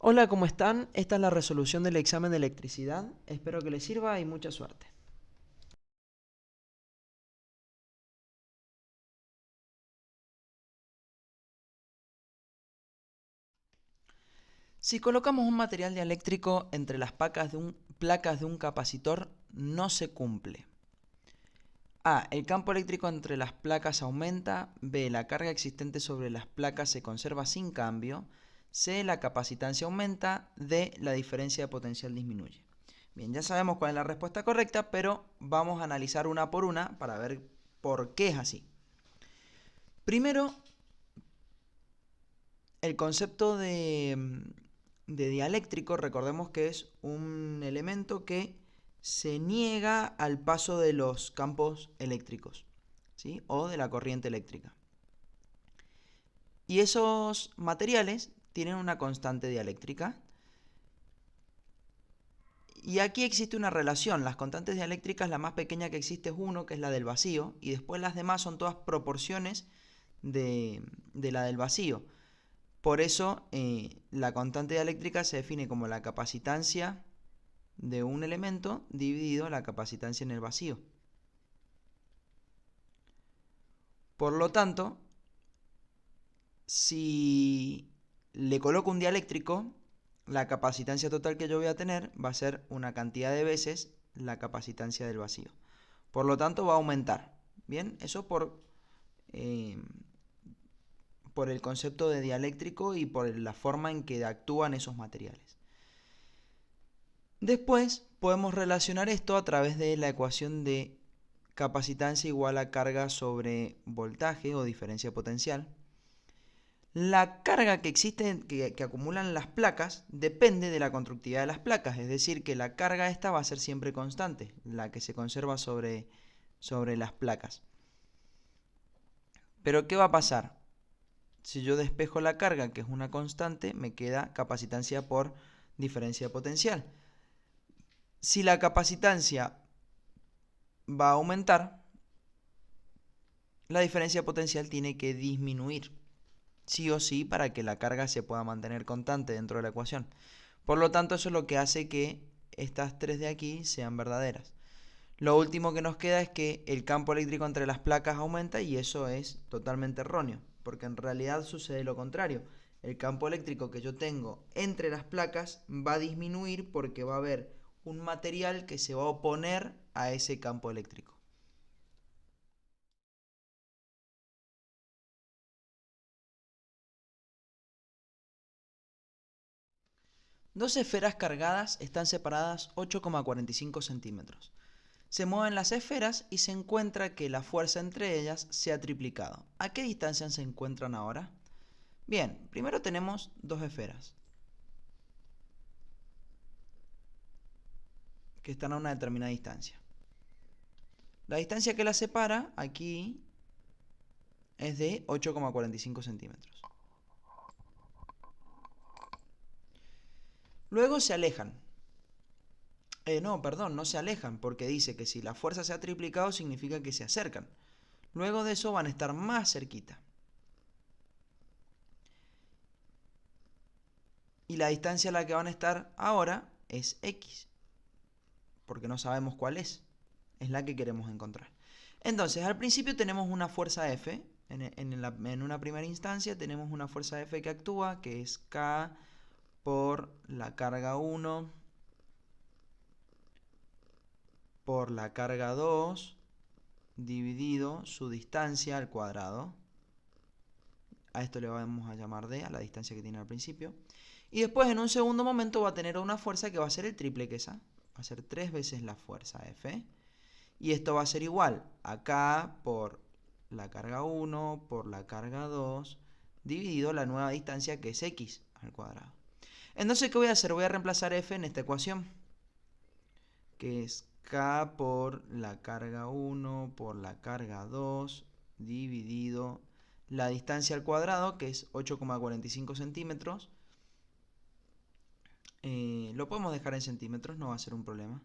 Hola, ¿cómo están? Esta es la resolución del examen de electricidad. Espero que les sirva y mucha suerte. Si colocamos un material dieléctrico entre las placas de un capacitor, no se cumple. A. El campo eléctrico entre las placas aumenta. B. La carga existente sobre las placas se conserva sin cambio. C. La capacitancia aumenta. D. La diferencia de potencial disminuye. Bien, ya sabemos cuál es la respuesta correcta, pero vamos a analizar una por una para ver por qué es así. Primero, el concepto de dieléctrico, recordemos que es un elemento que se niega al paso de los campos eléctricos, ¿sí? O de la corriente eléctrica. Y esos materiales tienen una constante dieléctrica. Y aquí existe una relación. Las constantes dieléctricas, la más pequeña que existe es 1, que es la del vacío, y después las demás son todas proporciones de la del vacío. Por eso la constante dieléctrica se define como la capacitancia de un elemento dividido la capacitancia en el vacío. Por lo tanto, si le coloco un dieléctrico, la capacitancia total que yo voy a tener va a ser una cantidad de veces la capacitancia del vacío. Por lo tanto, va a aumentar. Bien, eso eh, por el concepto de dieléctrico y por la forma en que actúan esos materiales. Después podemos relacionar esto a través de la ecuación de capacitancia igual a carga sobre voltaje o diferencia potencial. La carga que existe, que acumulan las placas, depende de la conductividad de las placas, es decir, que la carga esta va a ser siempre constante, la que se conserva sobre las placas. Pero ¿qué va a pasar? Si yo despejo la carga, que es una constante, me queda capacitancia por diferencia potencial. Si la capacitancia va a aumentar, la diferencia potencial tiene que disminuir, sí o sí, para que la carga se pueda mantener constante dentro de la ecuación. Por lo tanto, eso es lo que hace que estas tres de aquí sean verdaderas. Lo último que nos queda es que el campo eléctrico entre las placas aumenta, y eso es totalmente erróneo, porque en realidad sucede lo contrario. El campo eléctrico que yo tengo entre las placas va a disminuir porque va a haber un material que se va a oponer a ese campo eléctrico. Dos esferas cargadas están separadas 8,45 centímetros. Se mueven las esferas y se encuentra que la fuerza entre ellas se ha triplicado. ¿A qué distancia se encuentran ahora? Bien, primero tenemos dos esferas que están a una determinada distancia. La distancia que las separa aquí es de 8,45 centímetros. Luego se alejan. No se alejan, porque dice que si la fuerza se ha triplicado significa que se acercan. Luego de eso van a estar más cerquita. Y la distancia a la que van a estar ahora es x, porque no sabemos cuál es la que queremos encontrar. Entonces, al principio tenemos una fuerza F, en una primera instancia tenemos una fuerza F que actúa, que es K por la carga 1 por la carga 2 dividido su distancia al cuadrado. A esto le vamos a llamar D, a la distancia que tiene al principio. Y después, en un segundo momento, va a tener una fuerza que va a ser el triple que esa. Va a ser 3 veces la fuerza F. Y esto va a ser igual a K por la carga 1 por la carga 2 dividido la nueva distancia, que es X al cuadrado. Entonces, ¿qué voy a hacer? Voy a reemplazar F en esta ecuación, que es K por la carga 1 por la carga 2 dividido la distancia al cuadrado, que es 8,45 centímetros. Lo podemos dejar en centímetros, no va a ser un problema,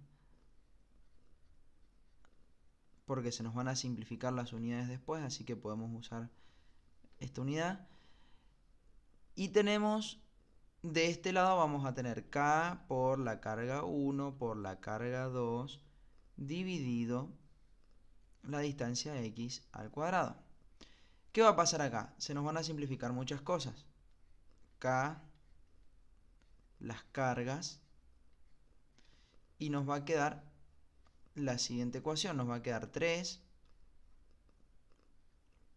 porque se nos van a simplificar las unidades después, así que podemos usar esta unidad. Y tenemos de este lado vamos a tener K por la carga 1 por la carga 2 dividido la distancia x al cuadrado. ¿Qué va a pasar acá? Se nos van a simplificar muchas cosas. K, las cargas, y nos va a quedar la siguiente ecuación. Nos va a quedar 3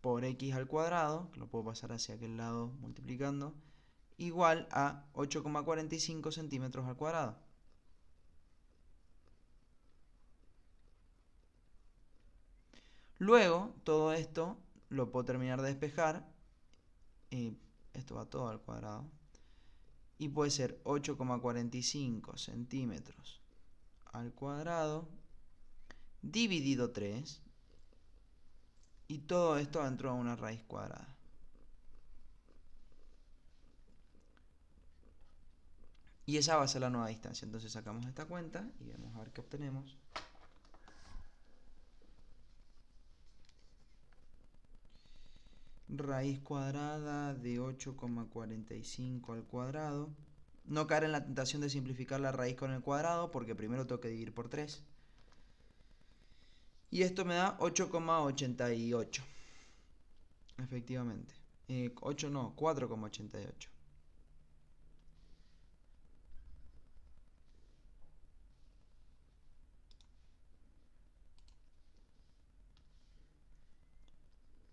por x al cuadrado, que lo puedo pasar hacia aquel lado multiplicando, igual a 8,45 centímetros al cuadrado. Luego, todo esto lo puedo terminar de despejar. Esto va todo al cuadrado. Y puede ser 8,45 centímetros al cuadrado dividido 3. Y todo esto dentro de una raíz cuadrada. Y esa va a ser la nueva distancia. Entonces sacamos esta cuenta y vamos a ver qué obtenemos. Raíz cuadrada de 8,45 al cuadrado. No caer en la tentación de simplificar la raíz con el cuadrado, porque primero tengo que dividir por 3. Y esto me da 8,88. Efectivamente. 8 no, 4,88.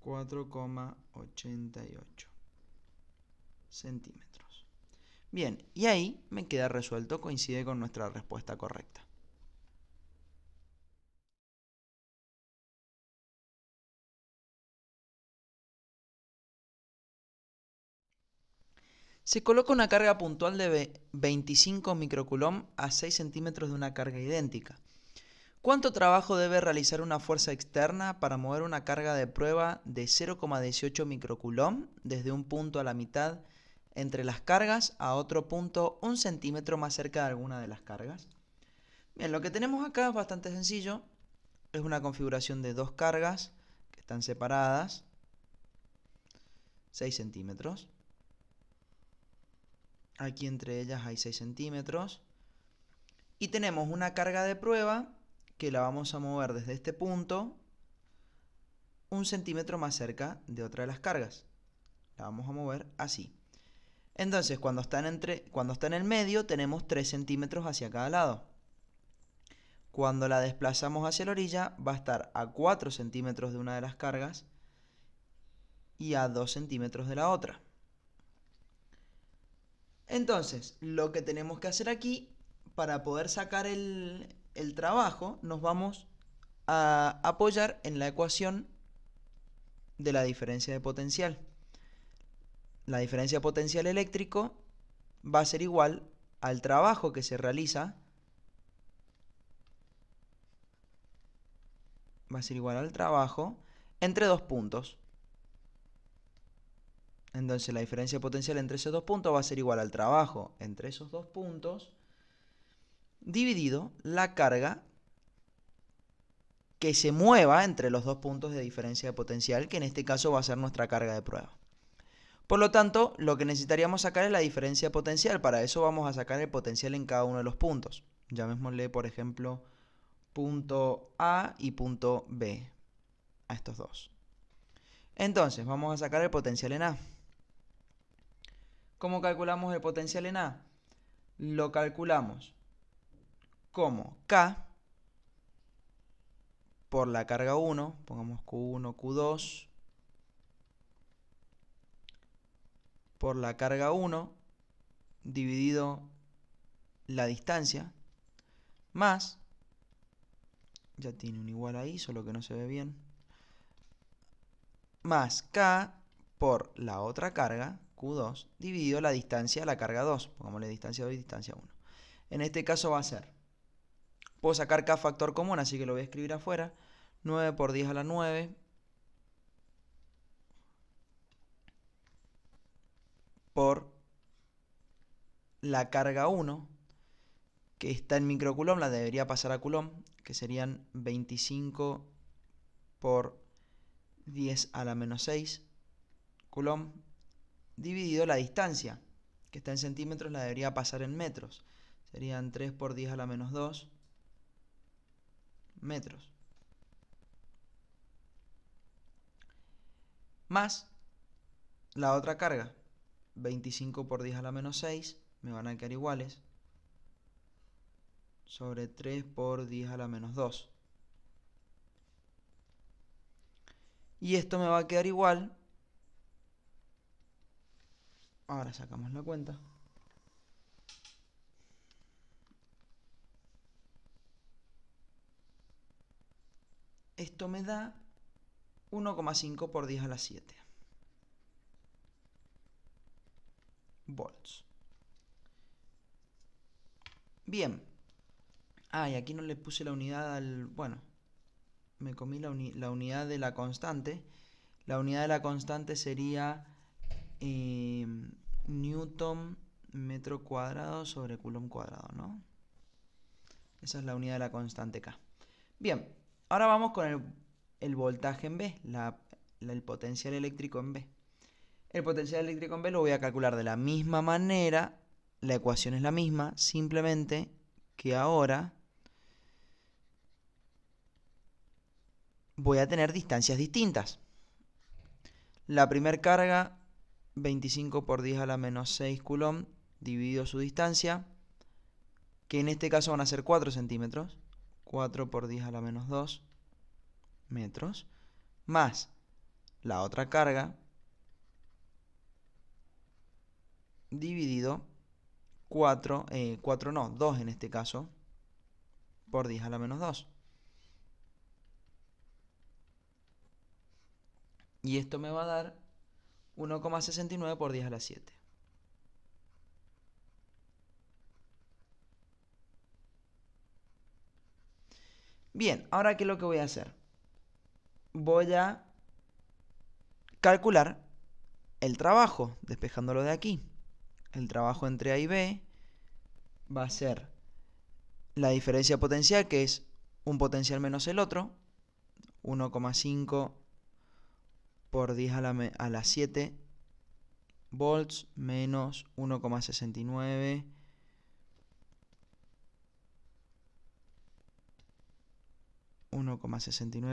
...4,88 centímetros. Bien, y ahí me queda resuelto, coincide con nuestra respuesta correcta. Se coloca una carga puntual de 25 microcoulomb a 6 centímetros de una carga idéntica. ¿Cuánto trabajo debe realizar una fuerza externa para mover una carga de prueba de 0,18 microcoulomb desde un punto a la mitad entre las cargas a otro punto 1 centímetro más cerca de alguna de las cargas? Bien, lo que tenemos acá es bastante sencillo. Es una configuración de dos cargas que están separadas, 6 centímetros. Aquí entre ellas hay 6 centímetros. Y tenemos una carga de prueba que la vamos a mover desde este punto 1 centímetro más cerca de otra de las cargas. La vamos a mover así. Entonces, cuando está en el medio, tenemos 3 centímetros hacia cada lado. Cuando la desplazamos hacia la orilla, va a estar a 4 centímetros de una de las cargas y a 2 centímetros de la otra. Entonces, lo que tenemos que hacer aquí, para poder sacar el trabajo, nos vamos a apoyar en la ecuación de la diferencia de potencial. La diferencia de potencial eléctrico va a ser igual al trabajo que se realiza, entre dos puntos. Entonces la diferencia de potencial entre esos dos puntos va a ser igual al trabajo entre esos dos puntos dividido la carga que se mueva entre los dos puntos de diferencia de potencial, que en este caso va a ser nuestra carga de prueba. Por lo tanto, lo que necesitaríamos sacar es la diferencia de potencial. Para eso vamos a sacar el potencial en cada uno de los puntos. Llamémosle, por ejemplo, punto A y punto B a estos dos. Entonces, vamos a sacar el potencial en A. ¿Cómo calculamos el potencial en A? Lo calculamos como K por la carga 1, pongamos Q1, Q2, por la carga 1, dividido la distancia, más, ya tiene un igual ahí, solo que no se ve bien, más K por la otra carga, Q2, dividido la distancia, la carga 2, pongámosle distancia 2 y distancia 1. En este caso va a ser, puedo sacar K factor común, así que lo voy a escribir afuera, 9 por 10 a la 9, por la carga 1, que está en microcoulomb, la debería pasar a coulomb, que serían 25 por 10 a la menos 6 coulomb, dividido la distancia, que está en centímetros, la debería pasar en metros. Serían 3 por 10 a la menos 2 metros. Más la otra carga, 25 por 10 a la menos 6, me van a quedar iguales, sobre 3 por 10 a la menos 2. Y esto me va a quedar igual. Ahora sacamos la cuenta. Esto me da 1,5 por 10 a la 7 volts. Bien. Y aquí no le puse la unidad al... Bueno, me comí la unidad de la constante. La unidad de la constante sería Newton metro cuadrado sobre Coulomb cuadrado, ¿no? Esa es la unidad de la constante K. Bien, ahora vamos con el voltaje en B, el potencial eléctrico en B. El potencial eléctrico en B lo voy a calcular de la misma manera, la ecuación es la misma, simplemente que ahora voy a tener distancias distintas. La primera carga, 25 por 10 a la menos 6 Coulomb, dividido su distancia, que en este caso van a ser 4 centímetros, 4 por 10 a la menos 2 metros, más la otra carga, dividido 2 en este caso, por 10 a la menos 2. Y esto me va a dar 1,69 por 10 a la 7. Bien, ahora ¿qué es lo que voy a hacer? Voy a calcular el trabajo, despejándolo de aquí. El trabajo entre A y B va a ser la diferencia potencial, que es un potencial menos el otro, 1,5 por 10 a la 7 volts menos 1,69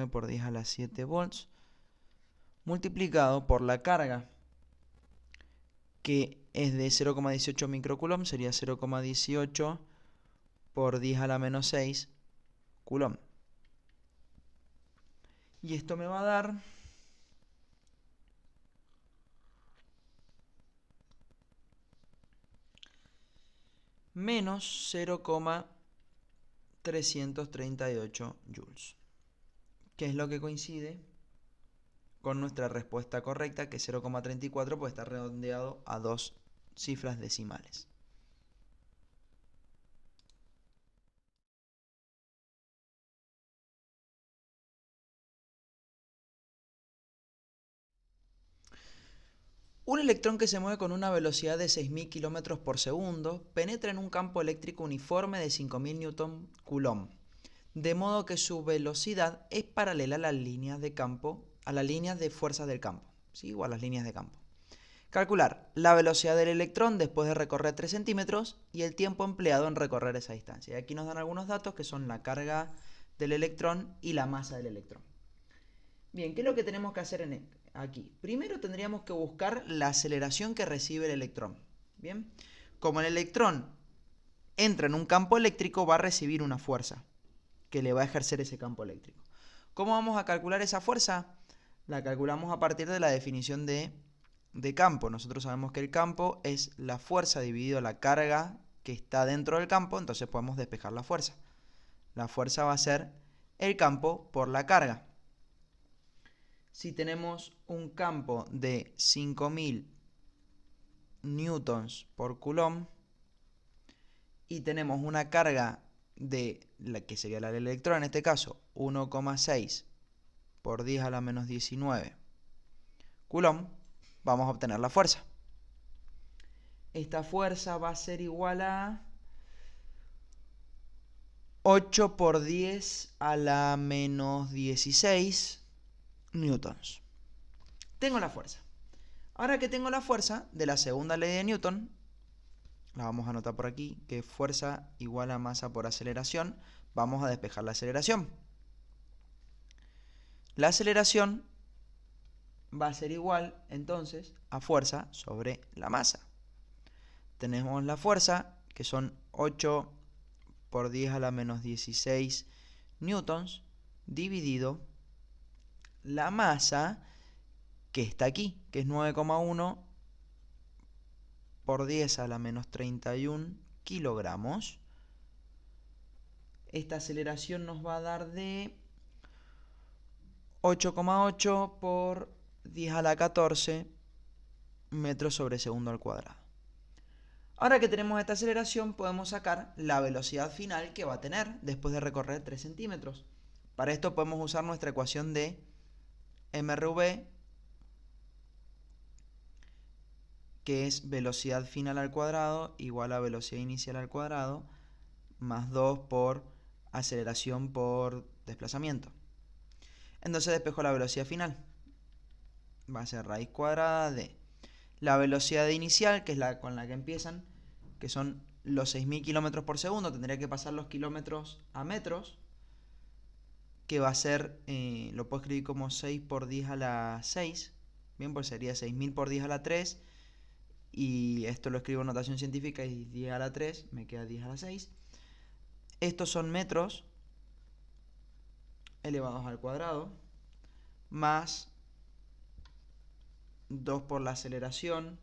por 10 a la 7 volts multiplicado por la carga, que es de 0,18 microcoulomb, sería 0,18 por 10 a la menos 6 coulomb. Y esto me va a dar menos 0,338 joules, que es lo que coincide con nuestra respuesta correcta, que 0,34 puede estar redondeado a 2 cifras decimales. Un electrón que se mueve con una velocidad de 6.000 km por segundo penetra en un campo eléctrico uniforme de 5.000 Newton-Coulomb, de modo que su velocidad es paralela a las líneas de campo, a las líneas de fuerzas del campo, ¿sí? O a las líneas de campo. Calcular la velocidad del electrón después de recorrer 3 centímetros y el tiempo empleado en recorrer esa distancia. Y aquí nos dan algunos datos que son la carga del electrón y la masa del electrón. Bien, ¿qué es lo que tenemos que hacer aquí? Primero tendríamos que buscar la aceleración que recibe el electrón. Bien, como el electrón entra en un campo eléctrico, va a recibir una fuerza que le va a ejercer ese campo eléctrico. ¿Cómo vamos a calcular esa fuerza? La calculamos a partir de la definición de campo. Nosotros sabemos que el campo es la fuerza dividido la carga que está dentro del campo, entonces podemos despejar la fuerza. La fuerza va a ser el campo por la carga. Si tenemos un campo de 5.000 newtons por coulomb y tenemos una carga de la que sería la del electrón, en este caso 1,6 por 10 a la menos 19 coulomb, vamos a obtener la fuerza. Esta fuerza va a ser igual a 8 por 10 a la menos 16 newtons. Tengo la fuerza. Ahora que tengo la fuerza de la segunda ley de Newton, la vamos a anotar por aquí, que fuerza igual a masa por aceleración. Vamos a despejar la aceleración. La aceleración va a ser igual, entonces, a fuerza sobre la masa. Tenemos la fuerza, que son 8 por 10 a la menos 16 newtons, dividido la masa, que está aquí, que es 9,1 por 10 a la menos 31 kilogramos. Esta aceleración nos va a dar de 8,8 por 10 a la 14 metros sobre segundo al cuadrado. Ahora que tenemos esta aceleración, podemos sacar la velocidad final que va a tener después de recorrer 3 centímetros. Para esto podemos usar nuestra ecuación de mRV, que es velocidad final al cuadrado igual a velocidad inicial al cuadrado, más 2 por aceleración por desplazamiento. Entonces despejo la velocidad final. Va a ser raíz cuadrada de la velocidad inicial, que es la con la que empiezan, que son los 6.000 kilómetros por segundo. Tendría que pasar los kilómetros a metros, que va a ser, lo puedo escribir como 6 por 10 a la 6. Bien, pues sería 6.000 por 10 a la 3. Y esto lo escribo en notación científica y 10 a la 3, me queda 10 a la 6. Estos son metros elevados al cuadrado, más 2 por la aceleración,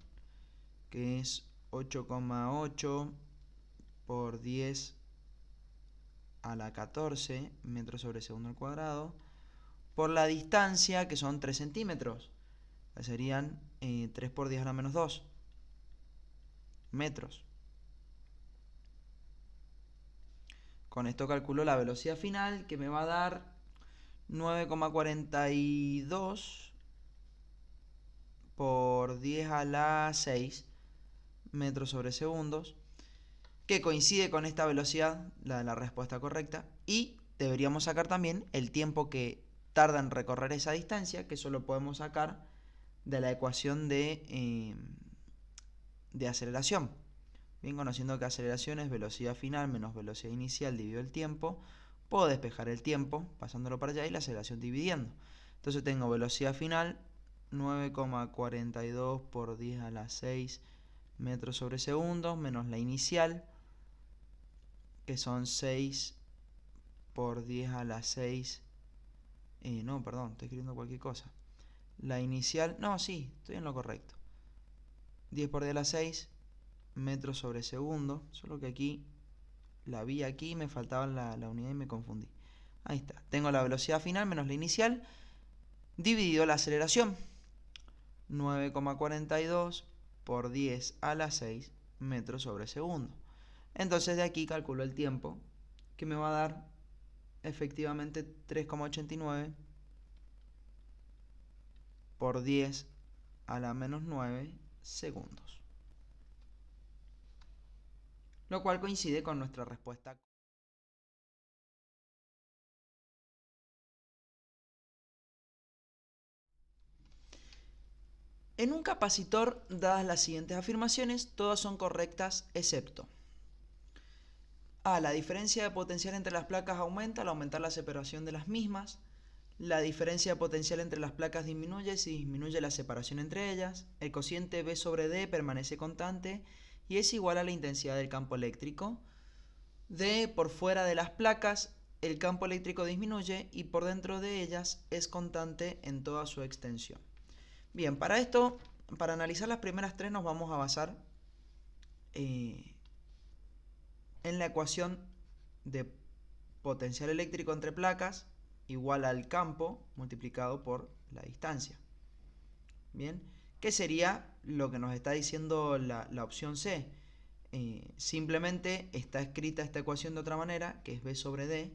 que es 8,8 por 10 a la 14 metros sobre segundo al cuadrado, por la distancia, que son 3 centímetros. Serían 3 por 10 a la menos 2 metros. Con esto calculo la velocidad final, que me va a dar 9,42 por 10 a la 6 metros sobre segundos, que coincide con esta velocidad, la de la respuesta correcta, y deberíamos sacar también el tiempo que tarda en recorrer esa distancia, que eso lo podemos sacar de la ecuación de aceleración. Bien, conociendo que aceleración es velocidad final menos velocidad inicial dividido el tiempo, puedo despejar el tiempo pasándolo para allá y la aceleración dividiendo. Entonces tengo velocidad final 9,42 por 10 a la 6 metros sobre segundo menos la inicial, que son 6 por 10 a la 6. No, perdón, estoy escribiendo cualquier cosa. La inicial, no, sí, estoy en lo correcto. 10 por 10 a la 6 metros sobre segundo, solo que aquí la vi aquí, me faltaba la unidad y me confundí. Ahí está, tengo la velocidad final menos la inicial, dividido la aceleración. 9,42 por 10 a la 6 metros sobre segundo. Entonces de aquí calculo el tiempo, que me va a dar efectivamente 3,89 por 10 a la menos 9 segundos. Lo cual coincide con nuestra respuesta. En un capacitor, dadas las siguientes afirmaciones, todas son correctas excepto A. La diferencia de potencial entre las placas aumenta al aumentar la separación de las mismas. La diferencia de potencial entre las placas disminuye si disminuye la separación entre ellas. El cociente B sobre D permanece constante y es igual a la intensidad del campo eléctrico. D. Por fuera de las placas, el campo eléctrico disminuye y por dentro de ellas es constante en toda su extensión. Bien, para esto, para analizar las primeras tres nos vamos a basar en la ecuación de potencial eléctrico entre placas igual al campo multiplicado por la distancia. Bien, ¿qué sería lo que nos está diciendo la opción C? Simplemente está escrita esta ecuación de otra manera, que es B sobre D,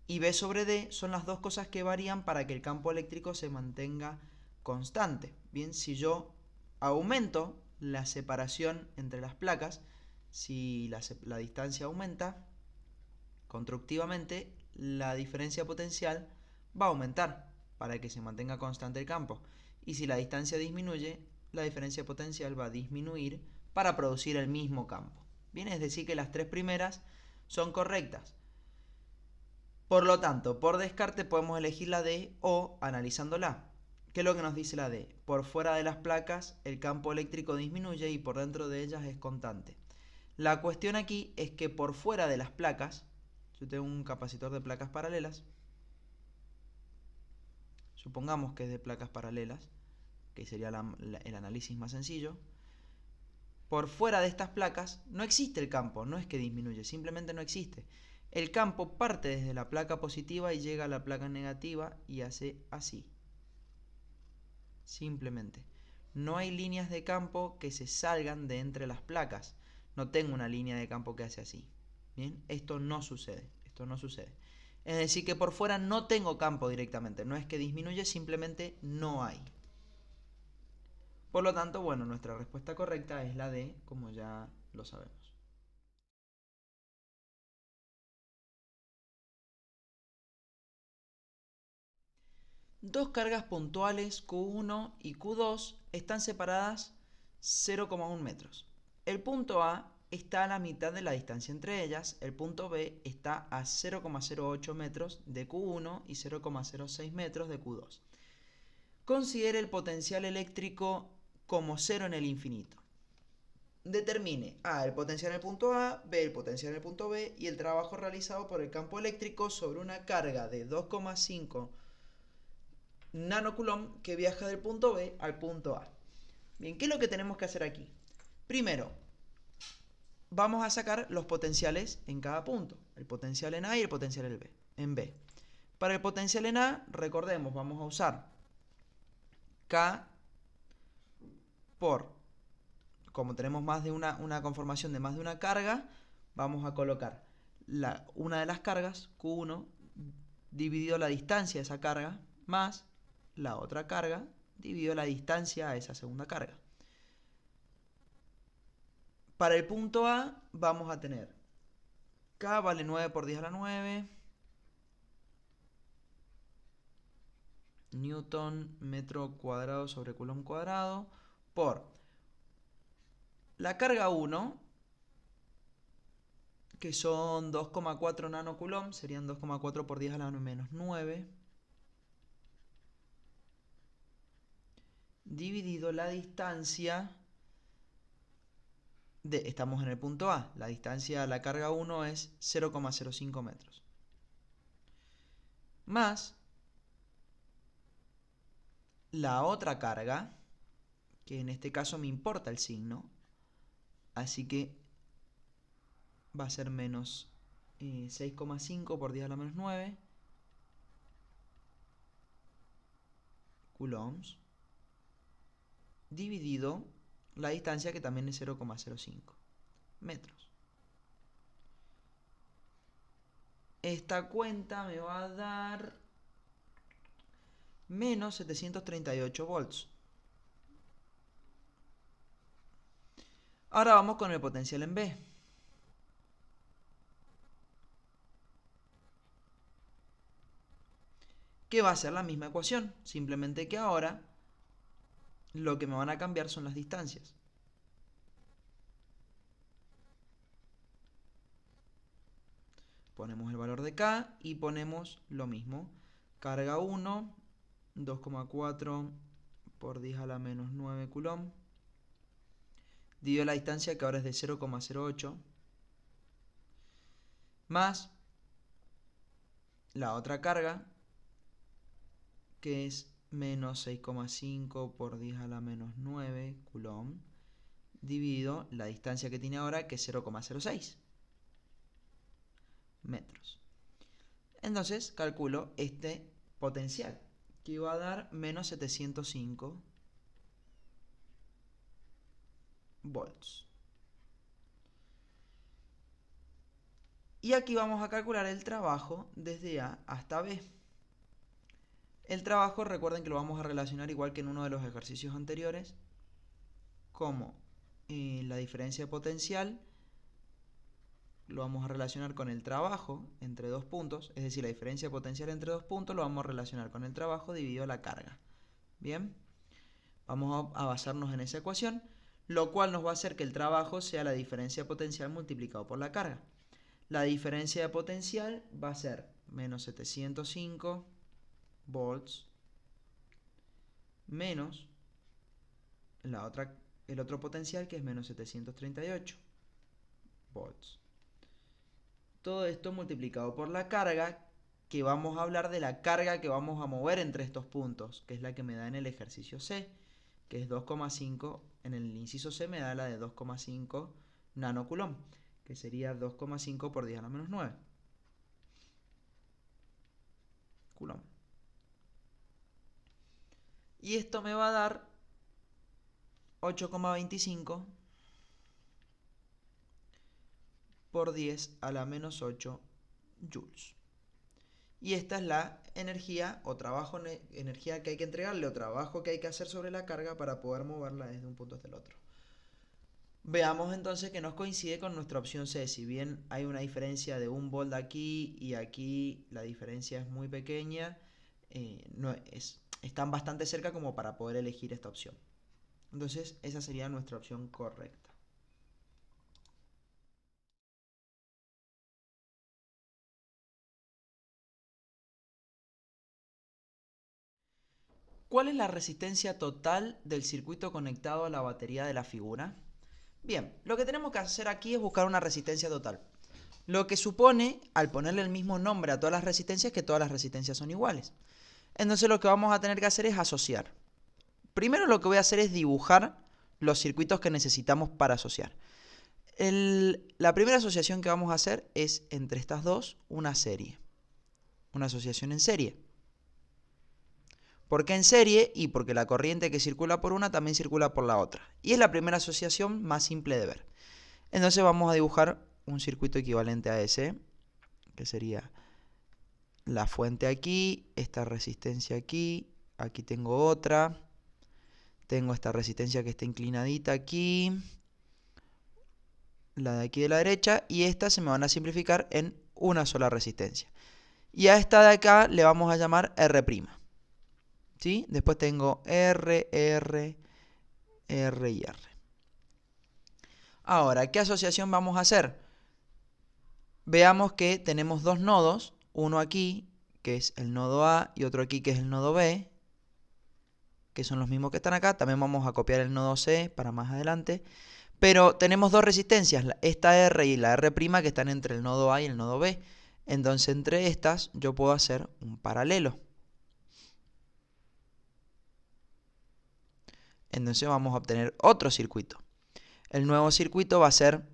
y B sobre D son las dos cosas que varían para que el campo eléctrico se mantenga constante. Bien, si yo aumento la separación entre las placas, si la distancia aumenta, constructivamente la diferencia potencial va a aumentar para que se mantenga constante el campo. Y si la distancia disminuye, la diferencia potencial va a disminuir para producir el mismo campo. Bien, es decir que las tres primeras son correctas. Por lo tanto, por descarte podemos elegir la D o analizándola. ¿Qué es lo que nos dice la D? Por fuera de las placas el campo eléctrico disminuye y por dentro de ellas es constante. La cuestión aquí es que por fuera de las placas, yo tengo un capacitor de placas paralelas, supongamos que es de placas paralelas, que sería el análisis más sencillo. Por fuera de estas placas no existe el campo, no es que disminuye, simplemente no existe. El campo parte desde la placa positiva y llega a la placa negativa y hace así. Simplemente. No hay líneas de campo que se salgan de entre las placas. No tengo una línea de campo que hace así. Bien, esto no sucede. Esto no sucede. Es decir que por fuera no tengo campo directamente. No es que disminuye, simplemente no hay. Por lo tanto, bueno, nuestra respuesta correcta es la D, como ya lo sabemos. Dos cargas puntuales Q1 y Q2 están separadas 0,1 metros. El punto A está a la mitad de la distancia entre ellas, el punto B está a 0,08 metros de Q1 y 0,06 metros de Q2. Considere el potencial eléctrico como cero en el infinito. Determine A, el potencial en el punto A, B, el potencial en el punto B y el trabajo realizado por el campo eléctrico sobre una carga de 2,5 nanocoulomb que viaja del punto B al punto A. Bien, ¿qué es lo que tenemos que hacer aquí? Primero, vamos a sacar los potenciales en cada punto. El potencial en A y el potencial en B. Para el potencial en A, recordemos, vamos a usar K por, como tenemos más de una conformación de más de una carga, vamos a colocar una de las cargas, Q1, dividido la distancia de esa carga, más la otra carga, dividido la distancia a esa segunda carga. Para el punto A vamos a tener K vale 9 por 10 a la 9 Newton metro cuadrado sobre coulomb cuadrado por la carga 1, que son 2,4 nanocoulomb, serían 2,4 por 10 a la menos 9, dividido la distancia estamos en el punto A, la distancia a la carga 1 es 0,05 metros, más la otra carga, que en este caso me importa el signo, así que va a ser menos 6,5 por 10 a la menos 9 coulombs, dividido la distancia, que también es 0,05 metros. Esta cuenta me va a dar menos 738 volts. Ahora vamos con el potencial en B. Que va a ser la misma ecuación, simplemente que ahora lo que me van a cambiar son las distancias. Ponemos el valor de K y ponemos lo mismo. Carga 1, 2,4 por 10 a la menos 9 coulomb. Dividido la distancia, que ahora es de 0,08. Más la otra carga, que es menos 6,5 por 10 a la menos 9 coulomb. Dividido la distancia que tiene ahora, que es 0,06 metros. Entonces calculo este potencial, que va a dar menos 705 volts. Y aquí vamos a calcular el trabajo desde A hasta B. El trabajo, recuerden que lo vamos a relacionar igual que en uno de los ejercicios anteriores, como la diferencia de potencial lo vamos a relacionar con el trabajo entre dos puntos, es decir, la diferencia de potencial entre dos puntos lo vamos a relacionar con el trabajo dividido la carga. Bien, vamos a basarnos en esa ecuación. lo cual nos va a hacer que el trabajo sea la diferencia potencial multiplicado por la carga. La diferencia de potencial va a ser menos 705 volts menos el otro potencial, que es menos 738 volts. Todo esto multiplicado por la carga, que vamos a hablar de la carga que vamos a mover entre estos puntos, que es la que me da en el ejercicio C, que es 2,5. En el inciso C me da la de 2,5 nanocoulomb, que sería 2,5 por 10 a la menos 9 coulomb. Y esto me va a dar 8,25 por 10 a la menos 8 joules. Y esta es la energía o trabajo, energía que hay que entregarle o trabajo que hay que hacer sobre la carga para poder moverla desde un punto hasta el otro. Veamos entonces que nos coincide con nuestra opción C. Si bien hay una diferencia de 1 volt aquí y aquí la diferencia es muy pequeña, están bastante cerca como para poder elegir esta opción. Entonces esa sería nuestra opción correcta. ¿Cuál es la resistencia total del circuito conectado a la batería de la figura? Bien, lo que tenemos que hacer aquí es buscar una resistencia total. Lo que supone, al ponerle el mismo nombre a todas las resistencias, que todas las resistencias son iguales. Entonces lo que vamos a tener que hacer es asociar. Primero lo que voy a hacer es dibujar los circuitos que necesitamos para asociar. La primera asociación que vamos a hacer es entre estas dos una serie. Una asociación en serie. ¿Por qué en serie? Y porque la corriente que circula por una también circula por la otra. Y es la primera asociación más simple de ver. Entonces vamos a dibujar un circuito equivalente a ese, que sería la fuente aquí, esta resistencia aquí, aquí tengo otra, tengo esta resistencia que está inclinadita aquí, la de aquí de la derecha, y estas se me van a simplificar en una sola resistencia. Y a esta de acá le vamos a llamar R'. ¿Sí? Después tengo R, R, R y R. Ahora, ¿qué asociación vamos a hacer? Veamos que tenemos dos nodos, uno aquí, que es el nodo A, y otro aquí, que es el nodo B, que son los mismos que están acá. También vamos a copiar el nodo C para más adelante. Pero tenemos dos resistencias, esta R y la R', que están entre el nodo A y el nodo B. Entonces, entre estas yo puedo hacer un paralelo. Entonces vamos a obtener otro circuito. El nuevo circuito va a ser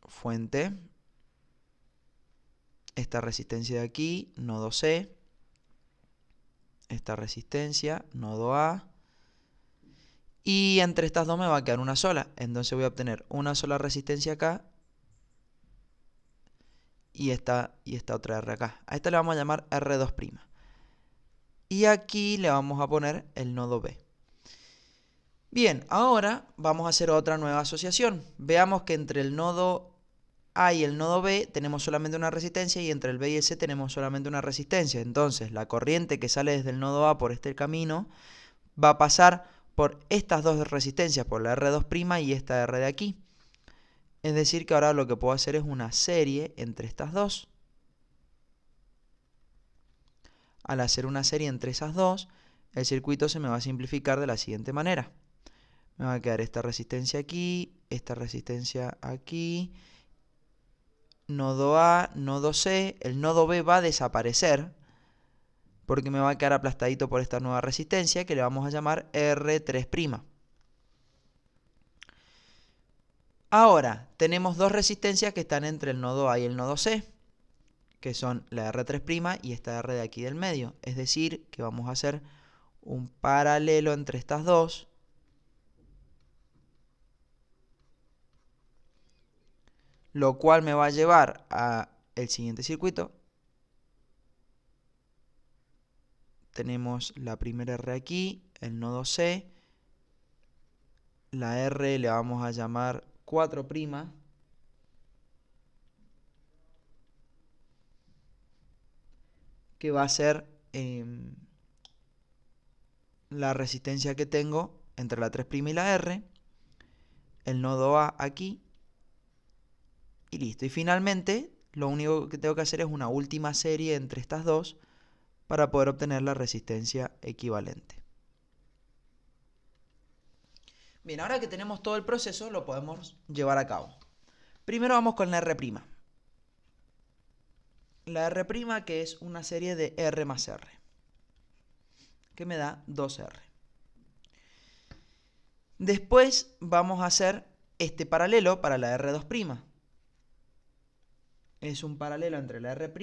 fuente, esta resistencia de aquí, nodo C, esta resistencia, nodo A, y entre estas dos me va a quedar una sola. Entonces voy a obtener una sola resistencia acá y esta otra R acá. A esta le vamos a llamar R2'. Y aquí le vamos a poner el nodo B. Bien, ahora vamos a hacer otra nueva asociación. Veamos que entre el nodo A y el nodo B tenemos solamente una resistencia y entre el B y el C tenemos solamente una resistencia. Entonces la corriente que sale desde el nodo A por este camino va a pasar por estas dos resistencias, por la R2' y esta R de aquí. Es decir que ahora lo que puedo hacer es una serie entre estas dos. Al hacer una serie entre esas dos, el circuito se me va a simplificar de la siguiente manera. Me va a quedar esta resistencia aquí, esta resistencia aquí, nodo A, nodo C, el nodo B va a desaparecer porque me va a quedar aplastadito por esta nueva resistencia que le vamos a llamar R3'. Ahora, tenemos dos resistencias que están entre el nodo A y el nodo C, que son la R3' y esta R de aquí del medio. Es decir, que vamos a hacer un paralelo entre estas dos. Lo cual me va a llevar a el siguiente circuito. Tenemos la primera R aquí, el nodo C. La R le vamos a llamar 4', que va a ser la resistencia que tengo entre la 3' y la R, el nodo A aquí, y listo. Y finalmente, lo único que tengo que hacer es una última serie entre estas dos para poder obtener la resistencia equivalente. Bien, ahora que tenemos todo el proceso, lo podemos llevar a cabo. Primero vamos con la R'. La R' que es una serie de R más R, que me da 2R. Después vamos a hacer este paralelo para la R2'. Es un paralelo entre la R',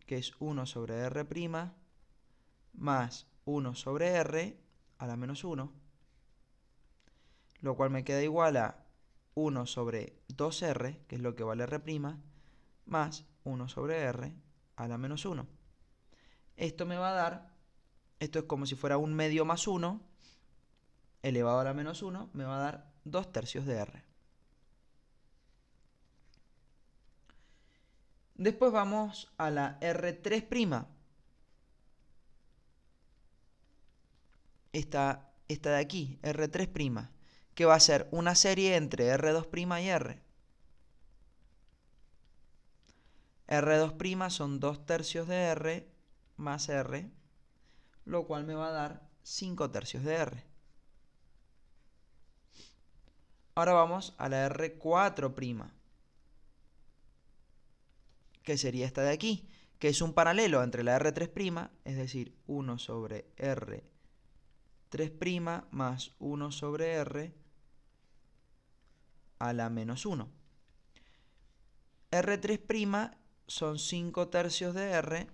que es 1 sobre R', más 1 sobre R a la menos 1, lo cual me queda igual a 1 sobre 2R, que es lo que vale R', más 1 sobre R a la menos 1. Esto me va a dar, esto es como si fuera un medio más 1, elevado a la menos 1, me va a dar 2/3 de R. Después vamos a la R3'. Esta de aquí, R3', que va a ser una serie entre R2' y R. R2' son 2/3 de R más R, lo cual me va a dar 5/3 de R. Ahora vamos a la R4', que sería esta de aquí, que es un paralelo entre la R3', es decir, 1 sobre R3' más 1 sobre R a la menos 1. R3' son 5/3 de R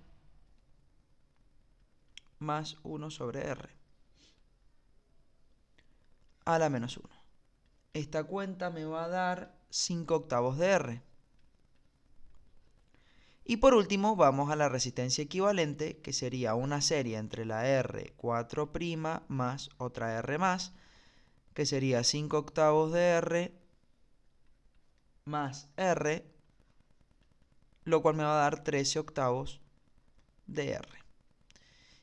más 1 sobre R a la menos 1. Esta cuenta me va a dar 5/8 de R. Y por último vamos a la resistencia equivalente, que sería una serie entre la R4' más otra R más, que sería 5/8 de R más R, lo cual me va a dar 13/8 de R.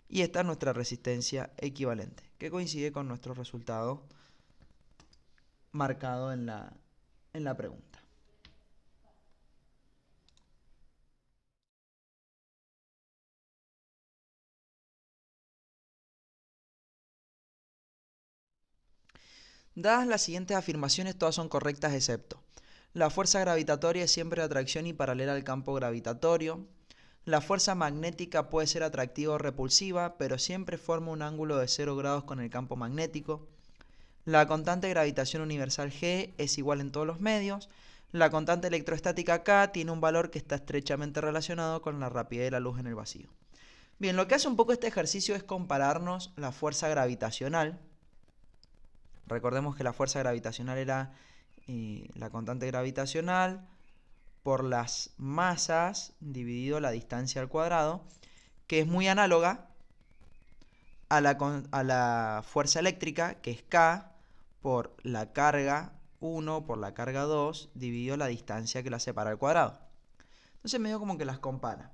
Y esta es nuestra resistencia equivalente, que coincide con nuestro resultado marcado en la pregunta. Dadas las siguientes afirmaciones, todas son correctas excepto: la fuerza gravitatoria es siempre de atracción y paralela al campo gravitatorio. La fuerza magnética puede ser atractiva o repulsiva, pero siempre forma un ángulo de 0 grados con el campo magnético. La constante de gravitación universal G es igual en todos los medios. La constante electrostática K tiene un valor que está estrechamente relacionado con la rapidez de la luz en el vacío. Bien, lo que hace un poco este ejercicio es compararnos la fuerza gravitacional. Recordemos que la fuerza gravitacional era la constante gravitacional por las masas dividido la distancia al cuadrado, que es muy análoga a la fuerza eléctrica, que es K por la carga 1 por la carga 2 dividido la distancia que la separa al cuadrado. Entonces medio como que las compara.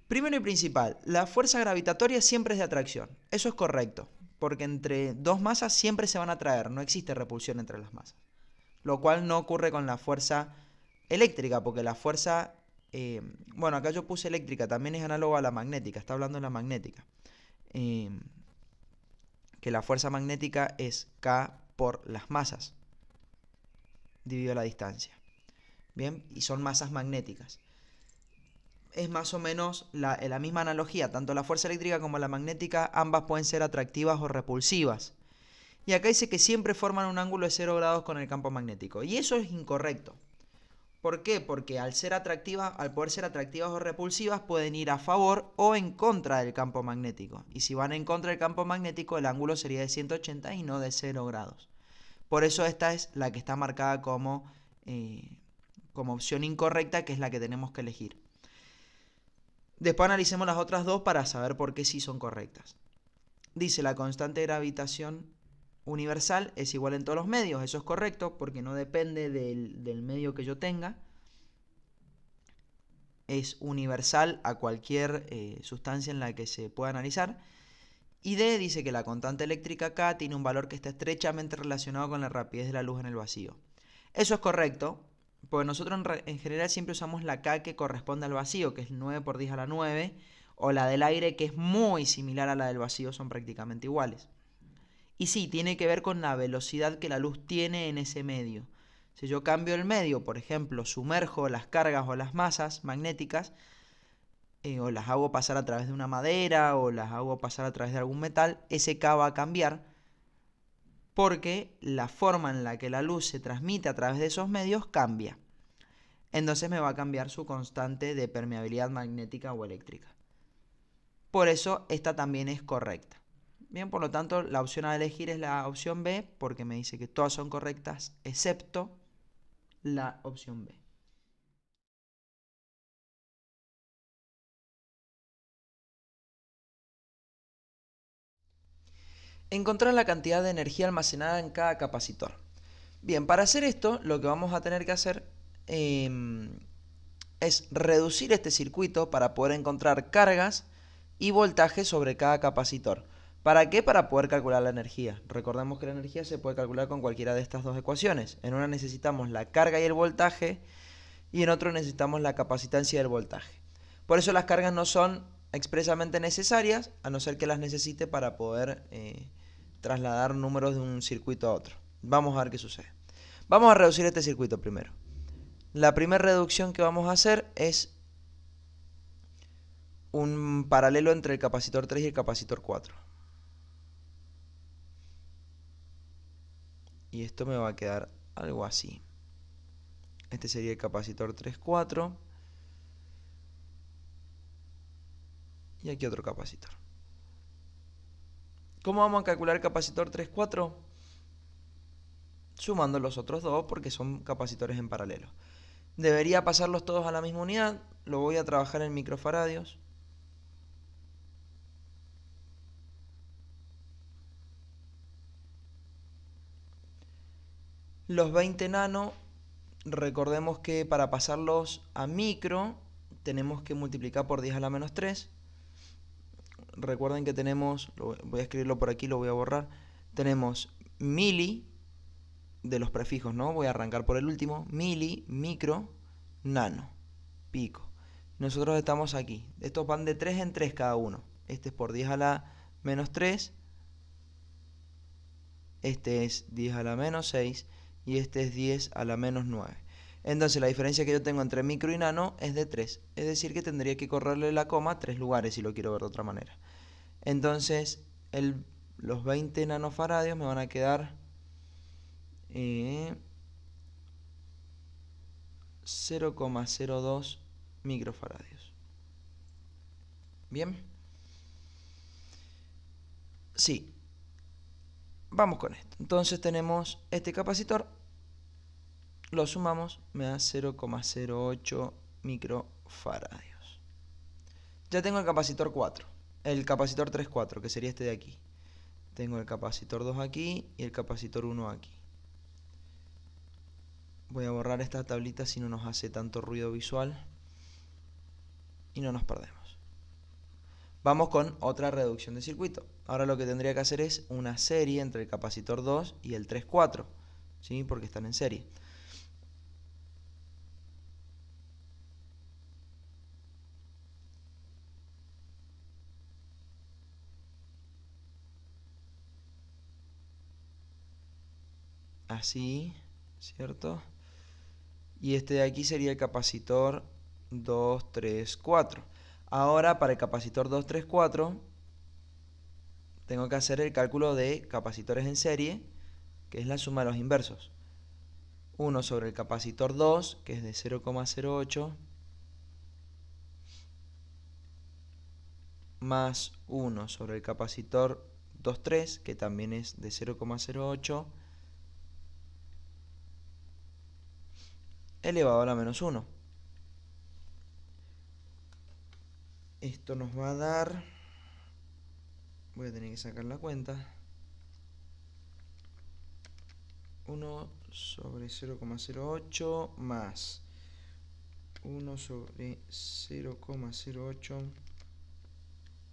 Primero y principal, la fuerza gravitatoria siempre es de atracción. Eso es correcto, porque entre dos masas siempre se van a atraer, no existe repulsión entre las masas. Lo cual no ocurre con la fuerza eléctrica, porque la fuerza, bueno, acá yo puse eléctrica, también es análoga a la magnética, está hablando de la magnética. Que la fuerza magnética es K por las masas, dividido la distancia. Bien, y son masas magnéticas. Es más o menos la misma analogía, tanto la fuerza eléctrica como la magnética, ambas pueden ser atractivas o repulsivas. Y acá dice que siempre forman un ángulo de 0 grados con el campo magnético. Y eso es incorrecto. ¿Por qué? Porque al poder ser atractivas o repulsivas pueden ir a favor o en contra del campo magnético. Y si van en contra del campo magnético, el ángulo sería de 180 y no de 0 grados. Por eso esta es la que está marcada como opción incorrecta, que es la que tenemos que elegir. Después analicemos las otras dos para saber por qué sí son correctas. Dice: la constante de gravitación universal es igual en todos los medios. Eso es correcto porque no depende del medio que yo tenga. Es universal a cualquier sustancia en la que se pueda analizar. Y D dice que la constante eléctrica K tiene un valor que está estrechamente relacionado con la rapidez de la luz en el vacío. Eso es correcto, porque nosotros en general siempre usamos la K que corresponde al vacío, que es 9 por 10 a la 9, o la del aire, que es muy similar a la del vacío, son prácticamente iguales. Y sí, tiene que ver con la velocidad que la luz tiene en ese medio. Si yo cambio el medio, por ejemplo, sumerjo las cargas o las masas magnéticas, o las hago pasar a través de una madera, o las hago pasar a través de algún metal, ese K va a cambiar, porque la forma en la que la luz se transmite a través de esos medios cambia. Entonces me va a cambiar su constante de permeabilidad magnética o eléctrica. Por eso esta también es correcta. Bien, por lo tanto, la opción a elegir es la opción B, porque me dice que todas son correctas, excepto la opción B. Encontrar la cantidad de energía almacenada en cada capacitor. Bien, para hacer esto, lo que vamos a tener que hacer es reducir este circuito para poder encontrar cargas y voltajes sobre cada capacitor. ¿Para qué? Para poder calcular la energía. Recordemos que la energía se puede calcular con cualquiera de estas dos ecuaciones. En una necesitamos la carga y el voltaje, y en otro necesitamos la capacitancia del voltaje. Por eso las cargas no son expresamente necesarias, a no ser que las necesite para poder trasladar números de un circuito a otro. Vamos a ver qué sucede. Vamos a reducir este circuito primero. La primera reducción que vamos a hacer es un paralelo entre el capacitor 3 y el capacitor 4. Y esto me va a quedar algo así. Este sería el capacitor 3, 4. Y aquí otro capacitor. ¿Cómo vamos a calcular el capacitor 3, 4? Sumando los otros dos, porque son capacitores en paralelo. Debería pasarlos todos a la misma unidad. Lo voy a trabajar en microfaradios. Los 20 nano, recordemos que para pasarlos a micro tenemos que multiplicar por 10 a la menos 3. Recuerden que tenemos, voy a escribirlo por aquí, lo voy a borrar. Tenemos mili de los prefijos, ¿no? Voy a arrancar por el último. Mili, micro, nano, pico. Nosotros estamos aquí. Estos van de 3 en 3 cada uno. Este es por 10 a la menos 3. Este es 10 a la menos 6. Y este es 10 a la menos 9. Entonces la diferencia que yo tengo entre micro y nano es de 3. Es decir que tendría que correrle la coma a 3 lugares si lo quiero ver de otra manera. Entonces los 20 nanofaradios me van a quedar 0,02 microfaradios. Bien. Sí. Vamos con esto. Entonces tenemos este capacitor. Lo sumamos, me da 0,08 microfaradios. Ya tengo el capacitor 4. El capacitor 3, 4, que sería este de aquí. Tengo el capacitor 2 aquí y el capacitor 1 aquí. Voy a borrar esta tablita si no nos hace tanto ruido visual y no nos perdemos. Vamos con otra reducción de circuito. Ahora lo que tendría que hacer es una serie entre el capacitor 2 y el 3, 4, ¿sí? Porque están en serie. Así, ¿cierto? Y este de aquí sería el capacitor 2, 3, 4. Ahora para el capacitor 2, 3, 4 tengo que hacer el cálculo de capacitores en serie, que es la suma de los inversos. 1 sobre el capacitor 2, que es de 0,08, más 1 sobre el capacitor 2, 3, que también es de 0,08, elevado a la menos 1. Esto nos va a dar, voy a tener que sacar la cuenta, 1 sobre 0,08 más 1 sobre 0,08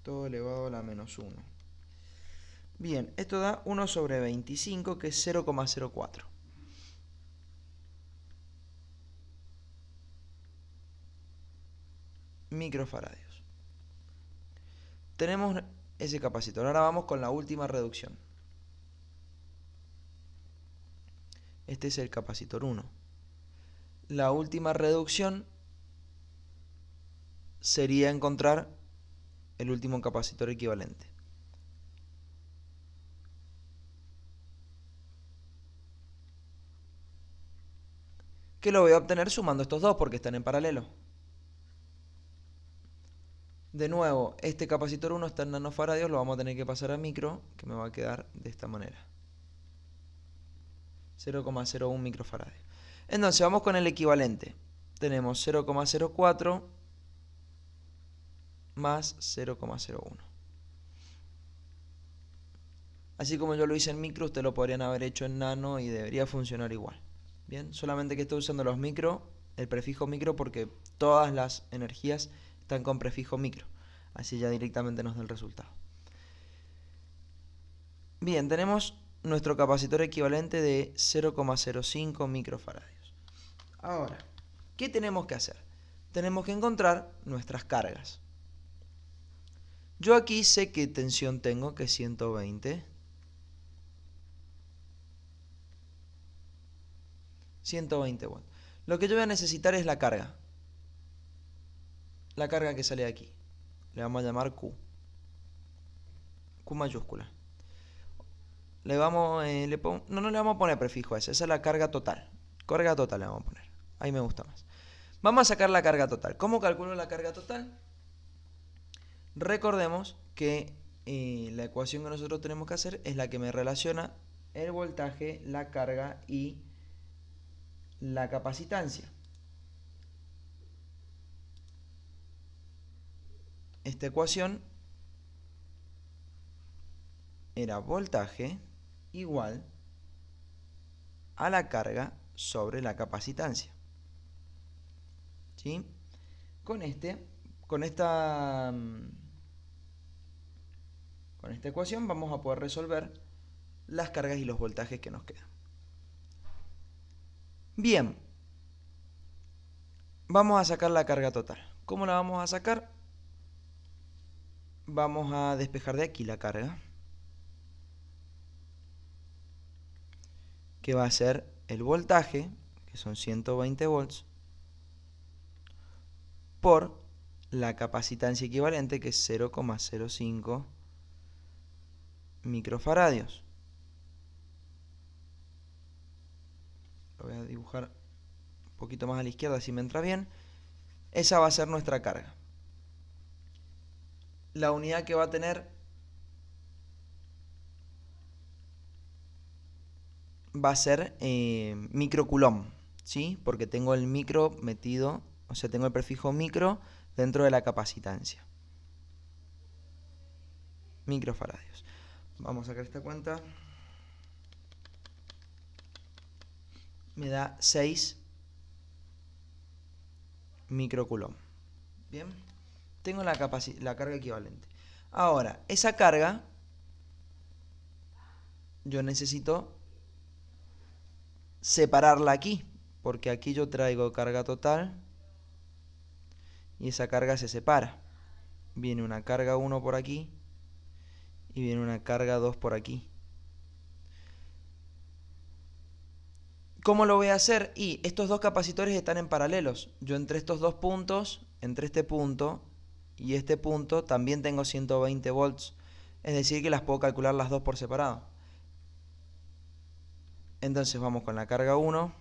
todo elevado a la menos 1. Bien, esto da 1 sobre 25, que es 0,04 microfaradios. Tenemos ese capacitor. Ahora vamos con la última reducción. Este es el capacitor 1. La última reducción sería encontrar el último capacitor equivalente. Que lo voy a obtener sumando estos dos porque están en paralelo. De nuevo, este capacitor 1 está en nanofaradios, lo vamos a tener que pasar a micro, que me va a quedar de esta manera. 0,01 microfaradios. Entonces vamos con el equivalente. Tenemos 0,04 más 0,01. Así como yo lo hice en micro, ustedes lo podrían haber hecho en nano y debería funcionar igual. Bien, solamente que estoy usando los micro, el prefijo micro, porque todas las energías están con prefijo micro. Así ya directamente nos da el resultado. Bien, tenemos nuestro capacitor equivalente de 0,05 microfaradios. Ahora, ¿qué tenemos que hacer? Tenemos que encontrar nuestras cargas. Yo aquí sé qué tensión tengo, que es 120. 120 volts. Lo que yo voy a necesitar es la carga. La carga que sale de aquí. Le vamos a llamar Q. Q mayúscula. No le vamos a poner prefijo a ese. Esa es la carga total. Carga total le vamos a poner. Ahí me gusta más. Vamos a sacar la carga total. ¿Cómo calculo la carga total? Recordemos que la ecuación que nosotros tenemos que hacer es la que me relaciona el voltaje, la carga y la capacitancia. Esta ecuación era voltaje igual a la carga sobre la capacitancia. ¿Sí? Con esta ecuación vamos a poder resolver las cargas y los voltajes que nos quedan. Bien, vamos a sacar la carga total. ¿Cómo la vamos a sacar? Vamos a despejar de aquí la carga, que va a ser el voltaje, que son 120 volts, por la capacitancia equivalente, que es 0,05 microfaradios. Lo voy a dibujar un poquito más a la izquierda, así me entra bien. Esa va a ser nuestra carga. La unidad que va a tener va a ser microcoulomb, ¿sí? Porque tengo el micro metido, o sea, tengo el prefijo micro dentro de la capacitancia. Microfaradios. Vamos a sacar esta cuenta. Me da 6 microcoulomb. Bien. Tengo la carga equivalente. Ahora, esa carga yo necesito separarla aquí, porque aquí yo traigo carga total y esa carga se separa. Viene una carga 1 por aquí y viene una carga 2 por aquí. ¿Cómo lo voy a hacer? Y estos dos capacitores están en paralelos. Yo entre estos dos puntos, entre este punto y este punto, también tengo 120 volts. Es decir, que las puedo calcular las dos por separado. Entonces vamos con la carga 1,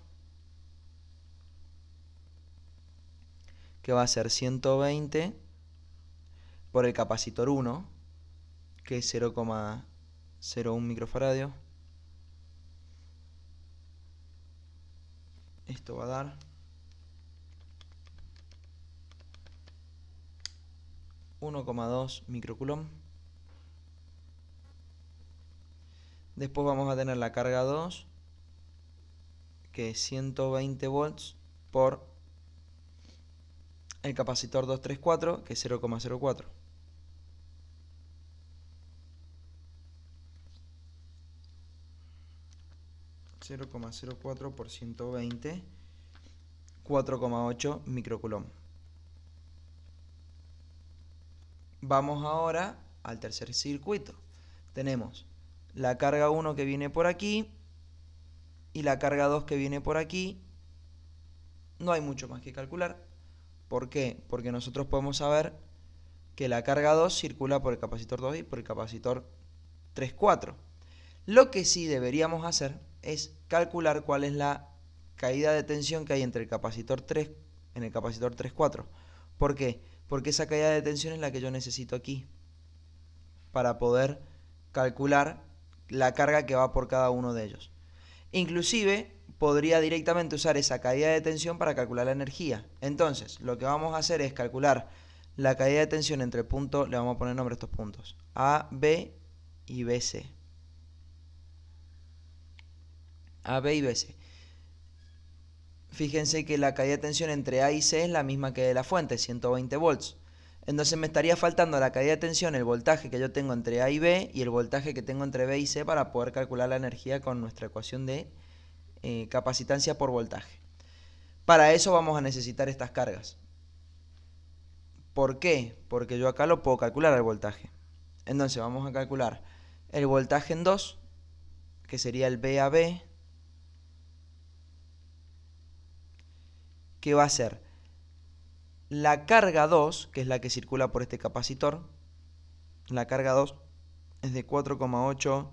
que va a ser 120 por el capacitor 1, que es 0,01 microfaradios. Esto va a dar 1,2 microcoulomb. Después vamos a tener la carga 2, que es 120 volts por el capacitor 234, que es 0,04. 0,04 por 120, 4,8 microcoulomb. Vamos ahora al tercer circuito. Tenemos la carga 1 que viene por aquí y la carga 2 que viene por aquí. No hay mucho más que calcular. ¿Por qué? Porque nosotros podemos saber que la carga 2 circula por el capacitor 2 y por el capacitor 3,4. Lo que sí deberíamos hacer es calcular cuál es la caída de tensión que hay entre el capacitor 3 en el capacitor 3,4. ¿Por qué? Porque esa caída de tensión es la que yo necesito aquí para poder calcular la carga que va por cada uno de ellos. Inclusive podría directamente usar esa caída de tensión para calcular la energía. Entonces, lo que vamos a hacer es calcular la caída de tensión entre el punto, le vamos a poner nombre a estos puntos, A, B y BC. A, B y BC. Fíjense que la caída de tensión entre A y C es la misma que de la fuente, 120 volts. Entonces me estaría faltando la caída de tensión, el voltaje que yo tengo entre A y B y el voltaje que tengo entre B y C para poder calcular la energía con nuestra ecuación de capacitancia por voltaje. Para eso vamos a necesitar estas cargas. ¿Por qué? Porque yo acá lo puedo calcular el voltaje. Entonces vamos a calcular el voltaje en 2, que sería el B a B, que va a ser la carga 2, que es la que circula por este capacitor. La carga 2 es de 4,8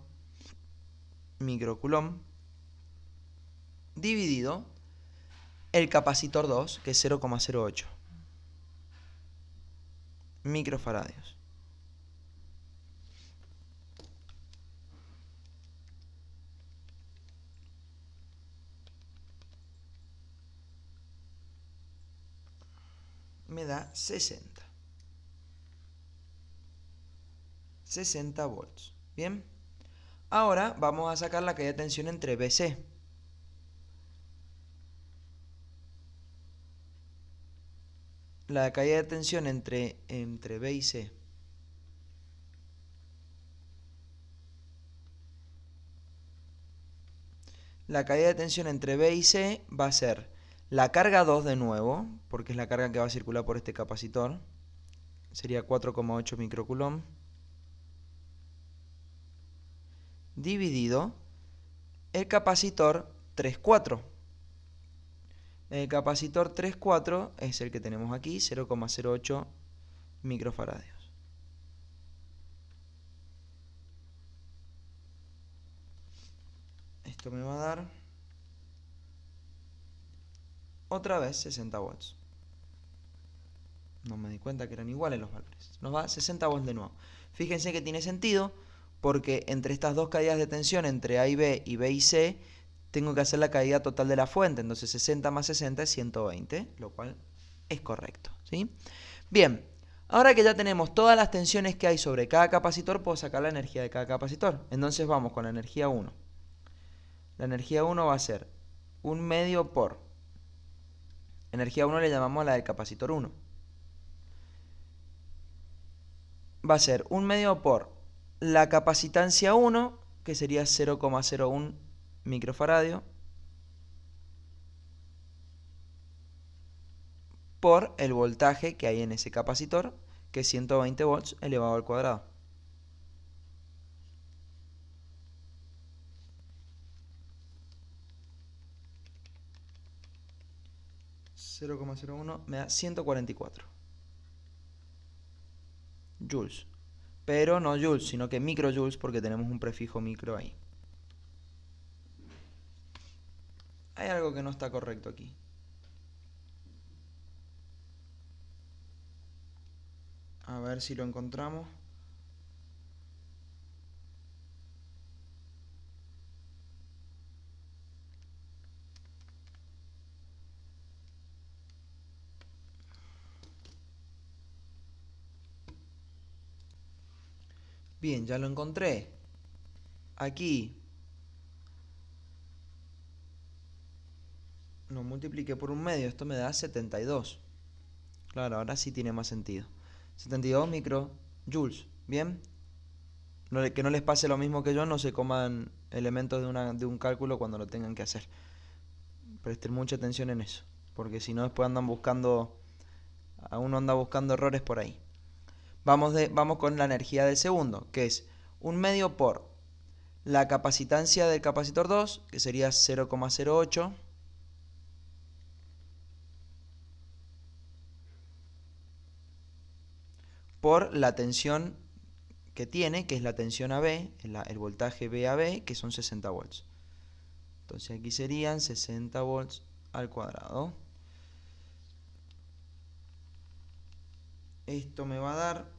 microcoulomb, dividido el capacitor 2, que es 0,08 microfaradios. Me da 60 volts. Bien. Ahora vamos a sacar la caída de tensión entre BC. La caída de tensión entre B y C. La caída de tensión entre B y C va a ser la carga 2 de nuevo, porque es la carga que va a circular por este capacitor. Sería 4,8 microcoulomb. Dividido el capacitor 3,4. El capacitor 3,4 es el que tenemos aquí, 0,08 microfaradios. Esto me va a dar otra vez 60 volts. No me di cuenta que eran iguales los valores. Nos va 60 volts de nuevo. Fíjense que tiene sentido porque entre estas dos caídas de tensión, entre A y B y C, tengo que hacer la caída total de la fuente. Entonces 60 más 60 es 120, lo cual es correcto, ¿sí? Bien, ahora que ya tenemos todas las tensiones que hay sobre cada capacitor, puedo sacar la energía de cada capacitor. Entonces vamos con la energía 1. La energía 1 va a ser 1 medio por... Energía 1 le llamamos a la del capacitor 1. Va a ser 1 medio por la capacitancia 1, que sería 0,01 microfaradio, por el voltaje que hay en ese capacitor, que es 120 volts elevado al cuadrado. (0,01) me da 144 joules. Pero no joules, sino que microjoules, porque tenemos un prefijo micro ahí. Hay algo que no está correcto aquí. A ver si lo encontramos. Bien, ya lo encontré. Aquí lo multipliqué por 1 medio. Esto me da 72. Claro, ahora sí tiene más sentido. 72 microjoules. Bien. Que no les pase lo mismo que yo, no se coman elementos de un cálculo cuando lo tengan que hacer. Presten mucha atención en eso, porque si no después uno anda buscando errores por ahí. Vamos con la energía del segundo, que es 1/2 por la capacitancia del capacitor 2, que sería 0,08, por la tensión que tiene, que es la tensión AB, el voltaje VAB, que son 60 volts. Entonces aquí serían 60 volts al cuadrado. Esto me va a dar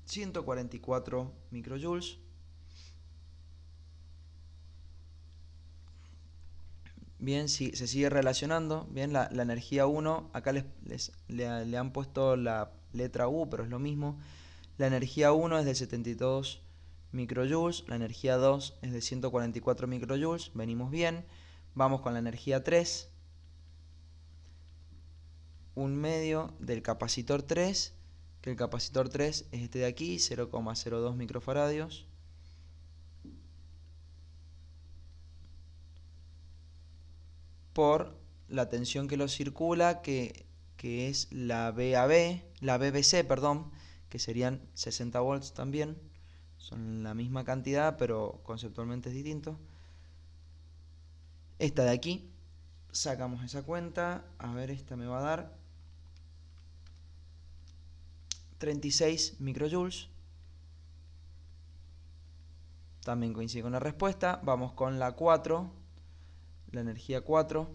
144 microjoules. Bien, si se sigue relacionando. Bien, la energía 1, acá le han puesto la letra U, pero es lo mismo. La energía 1 es de 72 microjoules, la energía 2 es de 144 microjoules, venimos bien. Vamos con la energía 3, 1/2 del capacitor 3, que el capacitor 3 es este de aquí, 0,02 microfaradios. Por la tensión que lo circula, que es la BBC, perdón, que serían 60 volts también. Son la misma cantidad, pero conceptualmente es distinto. Esta de aquí, sacamos esa cuenta. A ver, esta me va a dar 36 microjoules. También coincide con la respuesta. Vamos con la 4, la energía 4,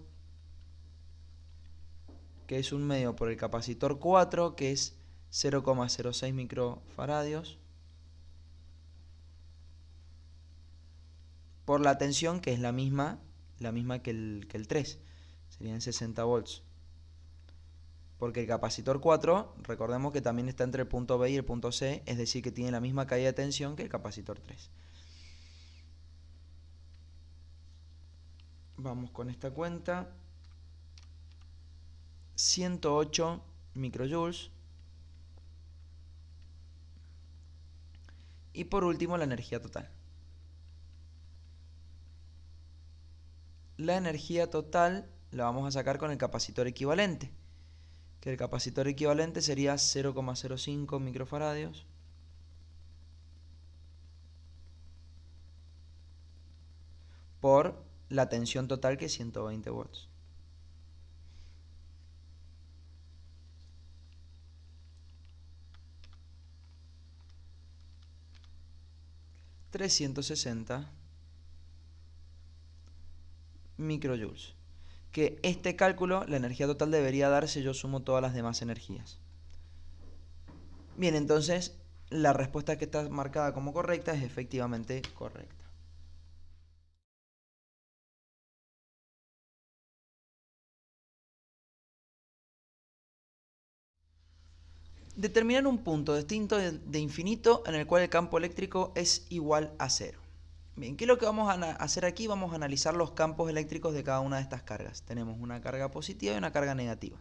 que es 1/2 por el capacitor 4, que es 0,06 microfaradios, por la tensión, que es la misma que el 3, serían 60 volts. Porque el capacitor 4, recordemos que también está entre el punto B y el punto C, es decir, que tiene la misma caída de tensión que el capacitor 3. Vamos con esta cuenta. 108 microjoules. Y por último, la energía total. La energía total la vamos a sacar con el capacitor equivalente, que el capacitor equivalente sería 0,05 microfaradios por la tensión total, que es 120 volts. ...360 microjoules. Que este cálculo, la energía total debería darse, yo sumo todas las demás energías. Bien, entonces la respuesta que está marcada como correcta es efectivamente correcta. Determinar un punto distinto de infinito en el cual el campo eléctrico es igual a 0. Bien, ¿qué es lo que vamos a hacer aquí? Vamos a analizar los campos eléctricos de cada una de estas cargas. Tenemos una carga positiva y una carga negativa.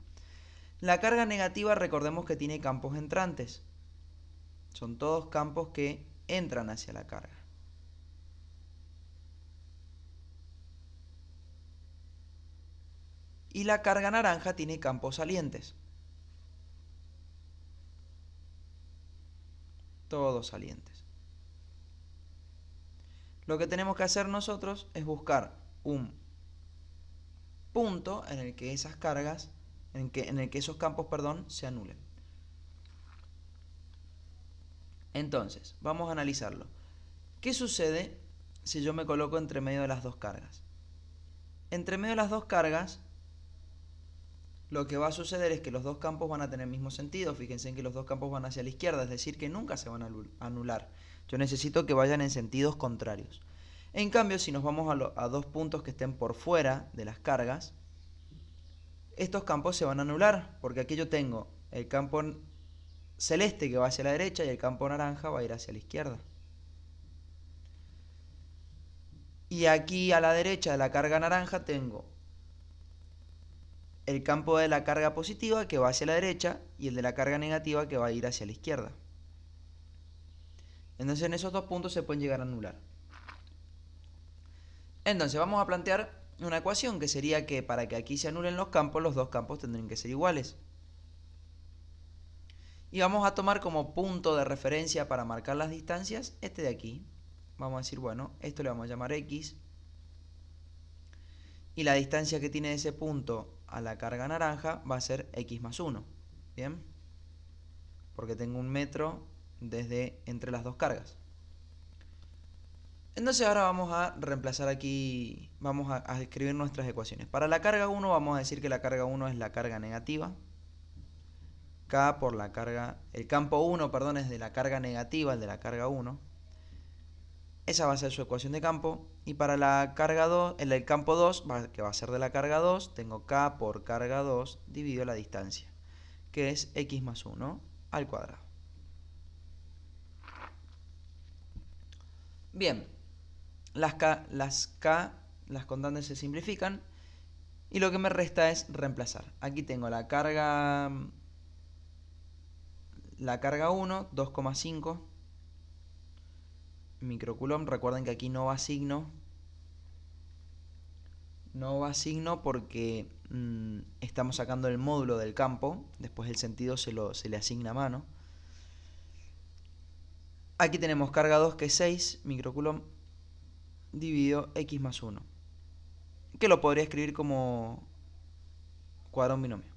La carga negativa, recordemos que tiene campos entrantes. Son todos campos que entran hacia la carga. Y la carga naranja tiene campos salientes. Todos salientes. Lo que tenemos que hacer nosotros es buscar un punto en el que esas cargas, en el que esos campos, perdón, se anulen. Entonces, vamos a analizarlo. ¿Qué sucede si yo me coloco entre medio de las dos cargas? Entre medio de las dos cargas, lo que va a suceder es que los dos campos van a tener el mismo sentido. Fíjense en que los dos campos van hacia la izquierda, es decir, que nunca se van a anular. Yo necesito que vayan en sentidos contrarios. En cambio, si nos vamos a dos puntos que estén por fuera de las cargas, estos campos se van a anular, porque aquí yo tengo el campo celeste que va hacia la derecha y el campo naranja va a ir hacia la izquierda. Y aquí a la derecha de la carga naranja tengo el campo de la carga positiva que va hacia la derecha y el de la carga negativa que va a ir hacia la izquierda. Entonces en esos dos puntos se pueden llegar a anular. Entonces vamos a plantear una ecuación que sería que para que aquí se anulen los dos campos tendrían que ser iguales. Y vamos a tomar como punto de referencia para marcar las distancias este de aquí. Vamos a decir, bueno, esto le vamos a llamar X. Y la distancia que tiene de ese punto a la carga naranja va a ser X más 1. ¿Bien? Porque tengo un metro desde entre las dos cargas. Entonces ahora vamos a reemplazar aquí, vamos a escribir nuestras ecuaciones. Para la carga 1 vamos a decir que la carga 1 es la carga negativa. K por la carga, el campo 1, perdón, es de la carga negativa, el de la carga 1. Esa va a ser su ecuación de campo. Y para la carga 2, el del campo 2, que va a ser de la carga 2, tengo K por carga 2 dividido la distancia, que es X más 1 al cuadrado. Bien, las constantes se simplifican y lo que me resta es reemplazar. Aquí tengo la carga 1, 2,5 microcoulomb. Recuerden que aquí no va signo. No va signo porque estamos sacando el módulo del campo. Después el sentido se le asigna a mano. Aquí tenemos carga 2 que es 6 microcoulomb dividido X más 1. Que lo podría escribir como cuadrado de un binomio.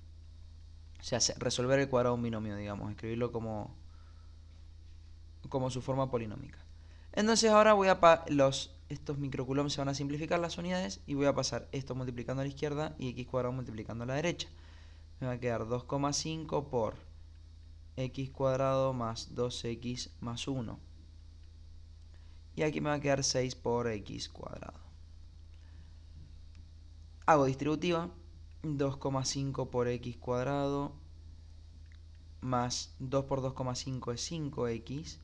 O sea, resolver el cuadrado de un binomio, digamos. Escribirlo como su forma polinómica. Entonces ahora voy a estos microcoulombs se van a simplificar las unidades y voy a pasar esto multiplicando a la izquierda y x cuadrado multiplicando a la derecha. Me va a quedar 2,5 por x cuadrado más 2x más 1. Y aquí me va a quedar 6 por x cuadrado. Hago distributiva. 2,5 por x cuadrado más 2 por 2,5 es 5x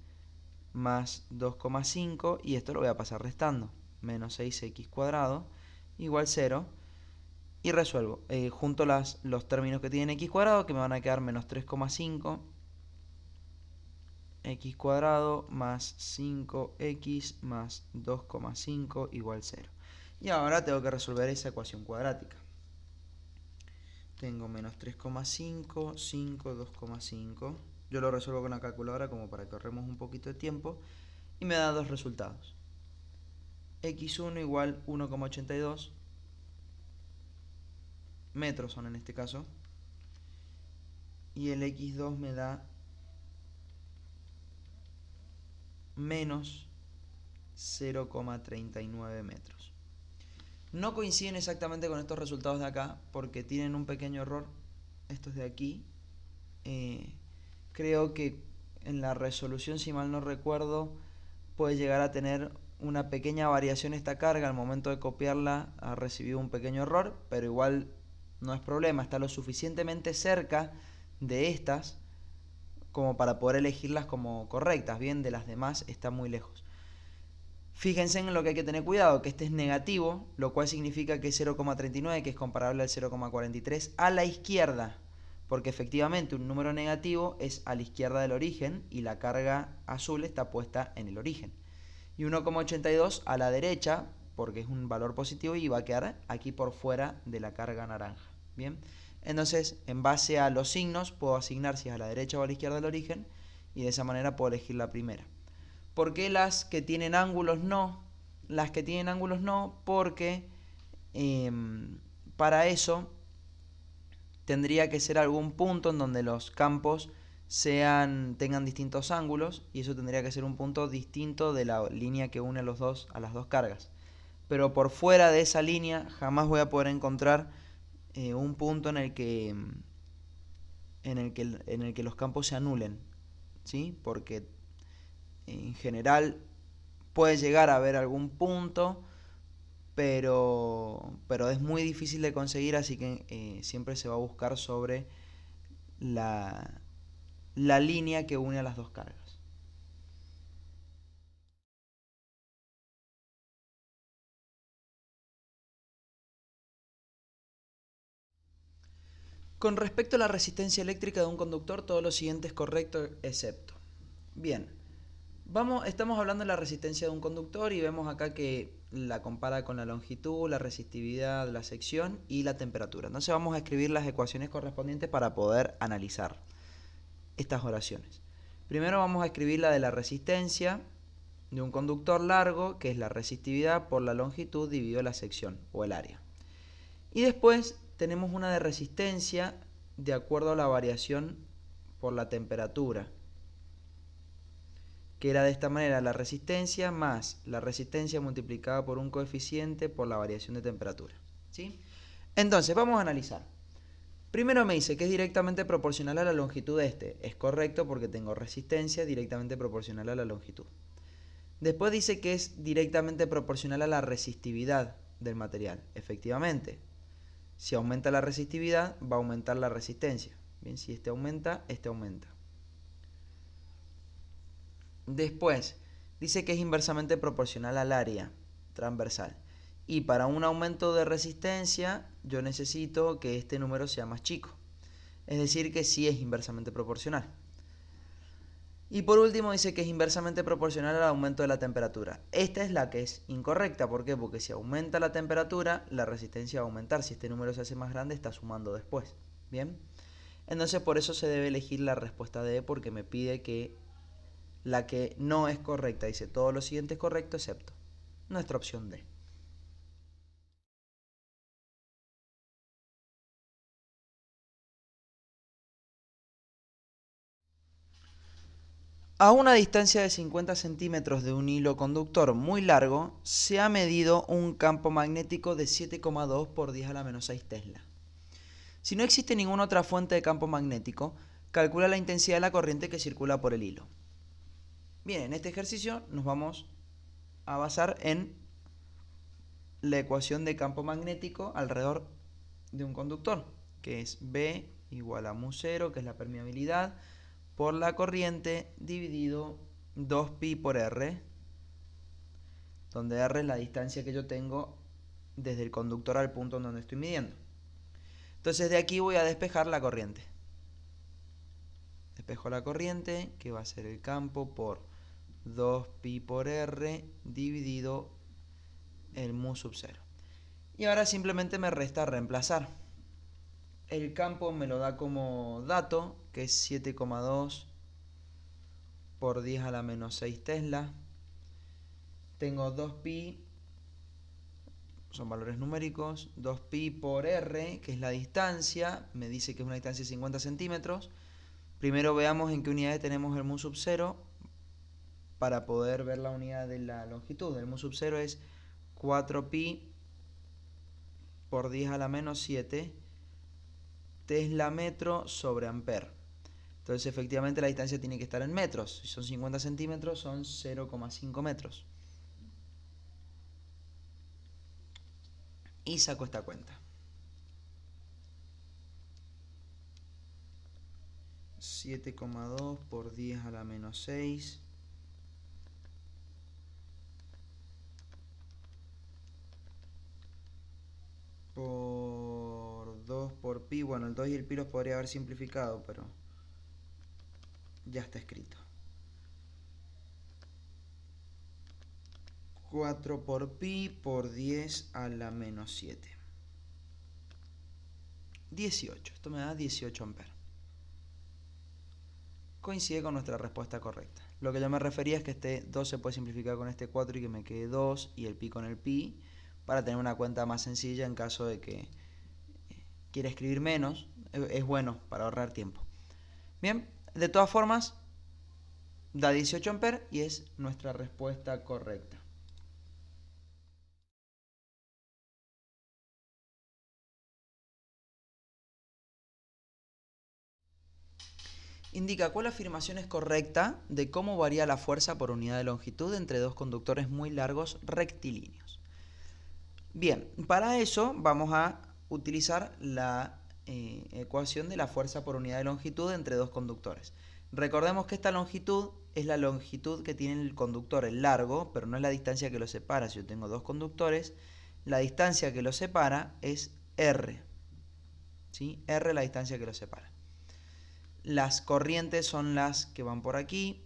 más 2,5 y esto lo voy a pasar restando. Menos 6x cuadrado igual 0. Y resuelvo. Junto los términos que tienen x cuadrado, que me van a quedar menos 3,5 x cuadrado más 5x más 2,5 igual 0. Y ahora tengo que resolver esa ecuación cuadrática. Tengo menos 3,5, 5, 2,5. Yo lo resuelvo con la calculadora como para que ahorremos un poquito de tiempo. Y me da dos resultados. X1 igual 1,82 metros son en este caso. Y el X2 me da menos 0,39 metros. No coinciden exactamente con estos resultados de acá porque tienen un pequeño error. Estos de aquí. Creo que en la resolución, si mal no recuerdo, puede llegar a tener una pequeña variación esta carga. Al momento de copiarla ha recibido un pequeño error, pero igual no es problema. Está lo suficientemente cerca de estas como para poder elegirlas como correctas. Bien, de las demás está muy lejos. Fíjense en lo que hay que tener cuidado, que este es negativo, lo cual significa que 0,39, que es comparable al 0,43, a la izquierda, porque efectivamente un número negativo es a la izquierda del origen y la carga azul está puesta en el origen. Y 1,82 a la derecha, porque es un valor positivo y va a quedar aquí por fuera de la carga naranja. Bien, entonces en base a los signos puedo asignar si es a la derecha o a la izquierda del origen y de esa manera puedo elegir la primera. ¿Por qué las que tienen ángulos no? Las que tienen ángulos no, porque para eso tendría que ser algún punto en donde los campos tengan distintos ángulos y eso tendría que ser un punto distinto de la línea que une a las dos cargas. Pero por fuera de esa línea jamás voy a poder encontrar un punto en el que los campos se anulen, ¿sí? Porque en general puede llegar a haber algún punto, pero es muy difícil de conseguir, así que siempre se va a buscar sobre la línea que une a las dos cargas. Con respecto a la resistencia eléctrica de un conductor, todo lo siguiente es correcto excepto. Bien, estamos hablando de la resistencia de un conductor y vemos acá que la compara con la longitud, la resistividad, la sección y la temperatura. Entonces vamos a escribir las ecuaciones correspondientes para poder analizar estas oraciones. Primero vamos a escribir la de la resistencia de un conductor largo, que es la resistividad por la longitud dividido la sección o el área. Y después tenemos una de resistencia de acuerdo a la variación por la temperatura, que era de esta manera: la resistencia más la resistencia multiplicada por un coeficiente por la variación de temperatura. ¿Sí? Entonces vamos a analizar. Primero me dice que es directamente proporcional a la longitud de este. Es correcto porque tengo resistencia directamente proporcional a la longitud. Después dice que es directamente proporcional a la resistividad del material. Efectivamente, si aumenta la resistividad, va a aumentar la resistencia. Bien, si este aumenta, este aumenta. Después, dice que es inversamente proporcional al área transversal. Y para un aumento de resistencia, yo necesito que este número sea más chico. Es decir, que sí es inversamente proporcional. Y por último dice que es inversamente proporcional al aumento de la temperatura. Esta es la que es incorrecta. ¿Por qué? Porque si aumenta la temperatura, la resistencia va a aumentar. Si este número se hace más grande, está sumando después. ¿Bien? Entonces por eso se debe elegir la respuesta D, porque me pide que la que no es correcta. Dice todo lo siguiente es correcto excepto nuestra opción D. A una distancia de 50 centímetros de un hilo conductor muy largo, se ha medido un campo magnético de 7,2 por 10 a la menos 6 Tesla. Si no existe ninguna otra fuente de campo magnético, calcula la intensidad de la corriente que circula por el hilo. Bien, en este ejercicio nos vamos a basar en la ecuación de campo magnético alrededor de un conductor, que es B igual a mu0, que es la permeabilidad, por la corriente dividido 2pi por R, donde R es la distancia que yo tengo desde el conductor al punto en donde estoy midiendo. Entonces de aquí voy a despejar la corriente. Despejo la corriente, que va a ser el campo por 2pi por R dividido el mu sub 0. Y ahora simplemente me resta reemplazar. El campo me lo da como dato, que es 7,2 por 10 a la menos 6 Tesla. Tengo 2pi, son valores numéricos, 2pi por R, que es la distancia, me dice que es una distancia de 50 centímetros. Primero veamos en qué unidades tenemos el mu sub 0 para poder ver la unidad de la longitud. El mu sub 0 es 4pi por 10 a la menos 7 Tesla metro sobre amper. Entonces efectivamente la distancia tiene que estar en metros. Si son 50 centímetros son 0,5 metros. Y saco esta cuenta. 7,2 por 10 a la menos 6 por 2 por pi. Bueno, el 2 y el pi los podría haber simplificado, pero ya está escrito. 4 por pi por 10 a la menos 7. 18. Esto me da 18 amperes. Coincide con nuestra respuesta correcta. Lo que yo me refería es que este 2 se puede simplificar con este 4 y que me quede 2 y el pi con el pi, para tener una cuenta más sencilla en caso de que quiera escribir menos. Es bueno para ahorrar tiempo. Bien, de todas formas, da 18 amperes y es nuestra respuesta correcta. Indica cuál afirmación es correcta de cómo varía la fuerza por unidad de longitud entre dos conductores muy largos rectilíneos. Bien, para eso vamos a utilizar la ecuación de la fuerza por unidad de longitud entre dos conductores. Recordemos que esta longitud es la longitud que tiene el conductor, el largo, pero no es la distancia que los separa. Si yo tengo dos conductores, la distancia que los separa es R. ¿sí? R la distancia que los separa. Las corrientes son las que van por aquí,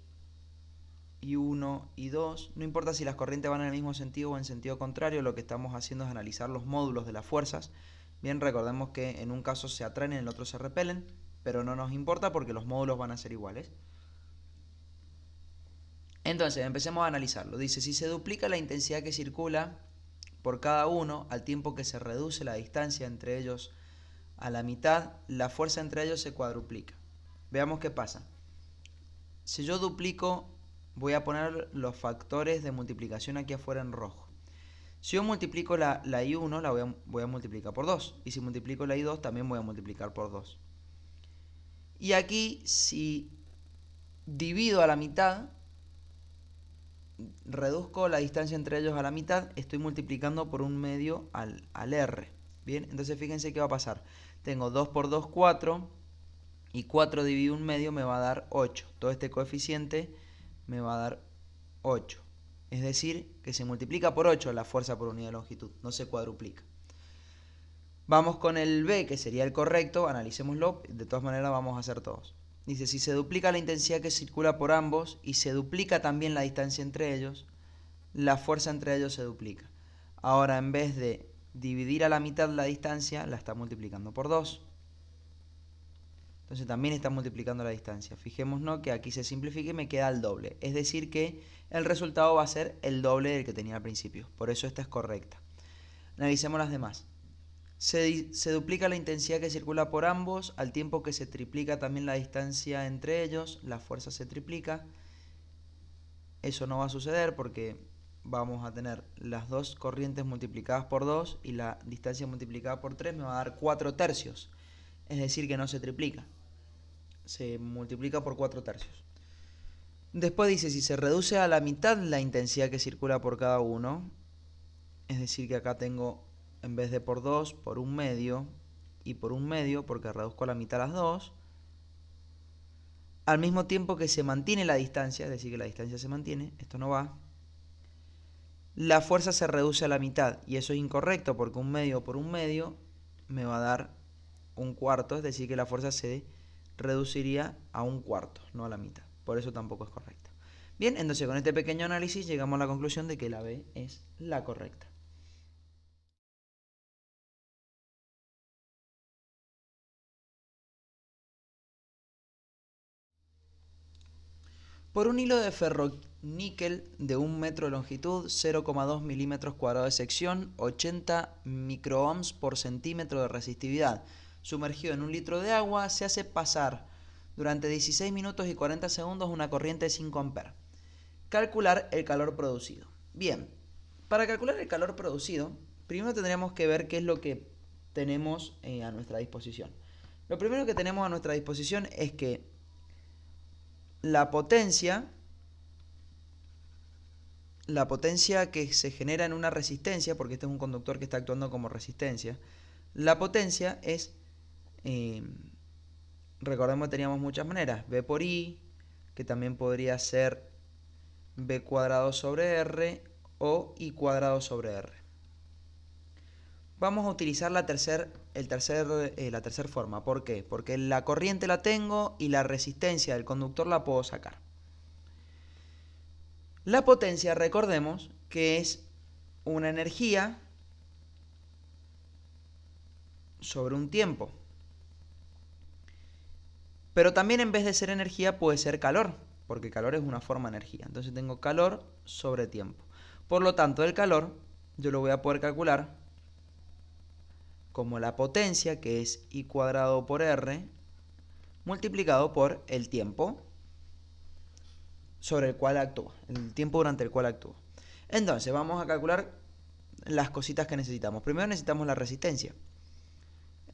y 1 y 2. No importa si las corrientes van en el mismo sentido o en sentido contrario, lo que estamos haciendo es analizar los módulos de las fuerzas. Bien, recordemos que en un caso se atraen y en el otro se repelen, pero no nos importa porque los módulos van a ser iguales. Entonces, empecemos a analizarlo. Dice, si se duplica la intensidad que circula por cada uno al tiempo que se reduce la distancia entre ellos a la mitad, la fuerza entre ellos se cuadruplica. Veamos qué pasa. Si yo duplico, voy a poner los factores de multiplicación aquí afuera en rojo. Si yo multiplico la I1, la voy a multiplicar por 2. Y si multiplico la I2, también voy a multiplicar por 2. Y aquí, si divido a la mitad, reduzco la distancia entre ellos a la mitad, estoy multiplicando por un medio al R. Bien, entonces fíjense qué va a pasar. Tengo 2 por 2, 4, y 4 dividido un medio me va a dar 8. Todo este coeficiente me va a dar 8. Es decir, que se multiplica por 8 la fuerza por unidad de longitud, no se cuadruplica. Vamos con el B, que sería el correcto, analicémoslo, de todas maneras vamos a hacer todos. Dice, si se duplica la intensidad que circula por ambos y se duplica también la distancia entre ellos, la fuerza entre ellos se duplica. Ahora, en vez de dividir a la mitad la distancia, la está multiplicando por 2. Entonces también está multiplicando la distancia. Fijémonos que aquí se simplifica y me queda el doble. Es decir que el resultado va a ser el doble del que tenía al principio. Por eso esta es correcta. Analicemos las demás. Se duplica la intensidad que circula por ambos al tiempo que se triplica también la distancia entre ellos. La fuerza se triplica. Eso no va a suceder porque vamos a tener las dos corrientes multiplicadas por 2 y la distancia multiplicada por 3 me va a dar 4 tercios. Es decir que no se triplica. Se multiplica por 4 tercios. Después dice, si se reduce a la mitad la intensidad que circula por cada uno, es decir que acá tengo, en vez de por 2, por un medio, y por un medio, porque reduzco a la mitad las dos, al mismo tiempo que se mantiene la distancia, es decir que la distancia se mantiene, esto no va, la fuerza se reduce a la mitad, y eso es incorrecto, porque un medio por un medio me va a dar un cuarto, es decir que la fuerza se reduciría a un cuarto, no a la mitad. Por eso tampoco es correcta. Bien, entonces con este pequeño análisis llegamos a la conclusión de que la B es la correcta. Por un hilo de ferroníquel de 1 metro de longitud, 0,2 milímetros cuadrados de sección, 80 microohms por centímetro de resistividad, sumergido en 1 litro de agua, se hace pasar durante 16 minutos y 40 segundos una corriente de 5 amperes. Calcular el calor producido. Bien, para calcular el calor producido, primero tendríamos que ver qué es lo que tenemos a nuestra disposición. Lo primero que tenemos a nuestra disposición es que la potencia que se genera en una resistencia, porque este es un conductor que está actuando como resistencia, la potencia es, recordemos que teníamos muchas maneras, V por I, que también podría ser B cuadrado sobre R o I cuadrado sobre R. Vamos a utilizar la tercera forma. ¿Por qué? Porque la corriente la tengo y la resistencia del conductor la puedo sacar. La potencia, recordemos, que es una energía sobre un tiempo. Pero también en vez de ser energía puede ser calor, porque calor es una forma de energía. Entonces tengo calor sobre tiempo. Por lo tanto, el calor yo lo voy a poder calcular como la potencia, que es I cuadrado por R, multiplicado por el tiempo sobre el cual actúa, el tiempo durante el cual actúa. Entonces, vamos a calcular las cositas que necesitamos. Primero necesitamos la resistencia.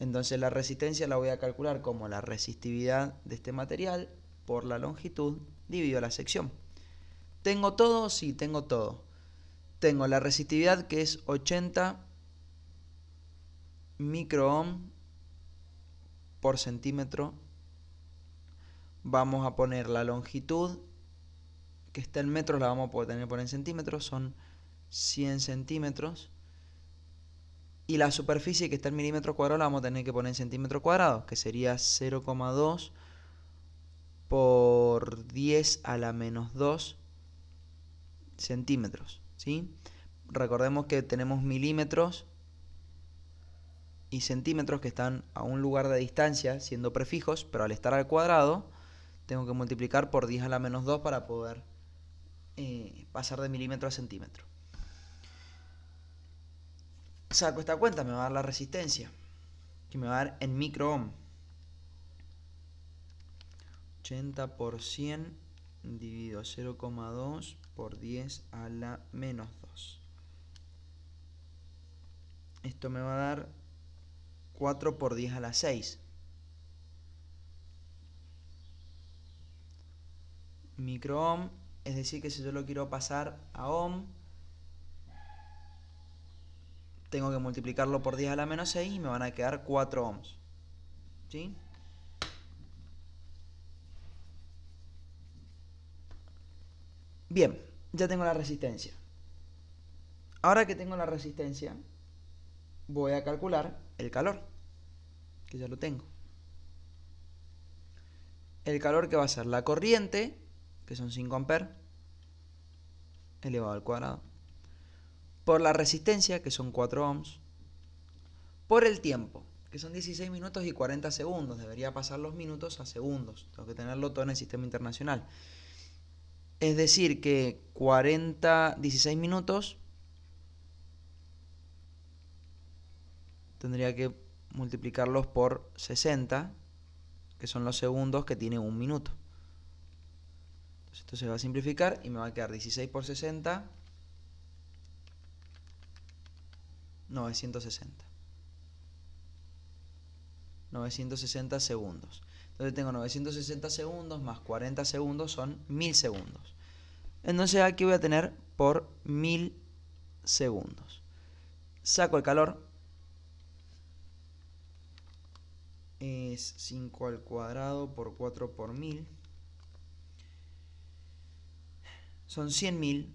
Entonces, la resistencia la voy a calcular como la resistividad de este material por la longitud dividido la sección. ¿Tengo todo? Sí, tengo todo. Tengo la resistividad que es 80 microohm por centímetro. Vamos a poner la longitud que está en metros, la vamos a poder tener por en centímetros, son 100 centímetros. Y la superficie que está en milímetros cuadrados la vamos a tener que poner en centímetros cuadrados, que sería 0,2 por 10 a la menos 2 centímetros, ¿sí? Recordemos que tenemos milímetros y centímetros que están a un lugar de distancia siendo prefijos, pero al estar al cuadrado tengo que multiplicar por 10 a la menos 2 para poder pasar de milímetro a centímetro. Saco esta cuenta, me va a dar la resistencia, que me va a dar en microohm. 80 por 100 dividido 0,2 por 10 a la menos 2. Esto me va a dar 4 por 10 a la 6. Microohm, es decir que si yo lo quiero pasar a ohm, tengo que multiplicarlo por 10 a la menos 6 y me van a quedar 4 ohms. ¿Sí? Bien, ya tengo la resistencia. Ahora que tengo la resistencia, voy a calcular el calor, que ya lo tengo. El calor que va a ser la corriente, que son 5 amperes, elevado al cuadrado, por la resistencia, que son 4 ohms, por el tiempo, que son 16 minutos y 40 segundos. Debería pasar los minutos a segundos. Tengo que tenerlo todo en el sistema internacional. Es decir que 16 minutos tendría que multiplicarlos por 60, que son los segundos que tiene un minuto. Entonces esto se va a simplificar y me va a quedar 16 por 60, 960. 960 segundos. Entonces tengo 960 segundos más 40 segundos son 1000 segundos. Entonces aquí voy a tener por 1000 segundos. Saco el calor. Es 5 al cuadrado por 4 por 1000. Son 100.000.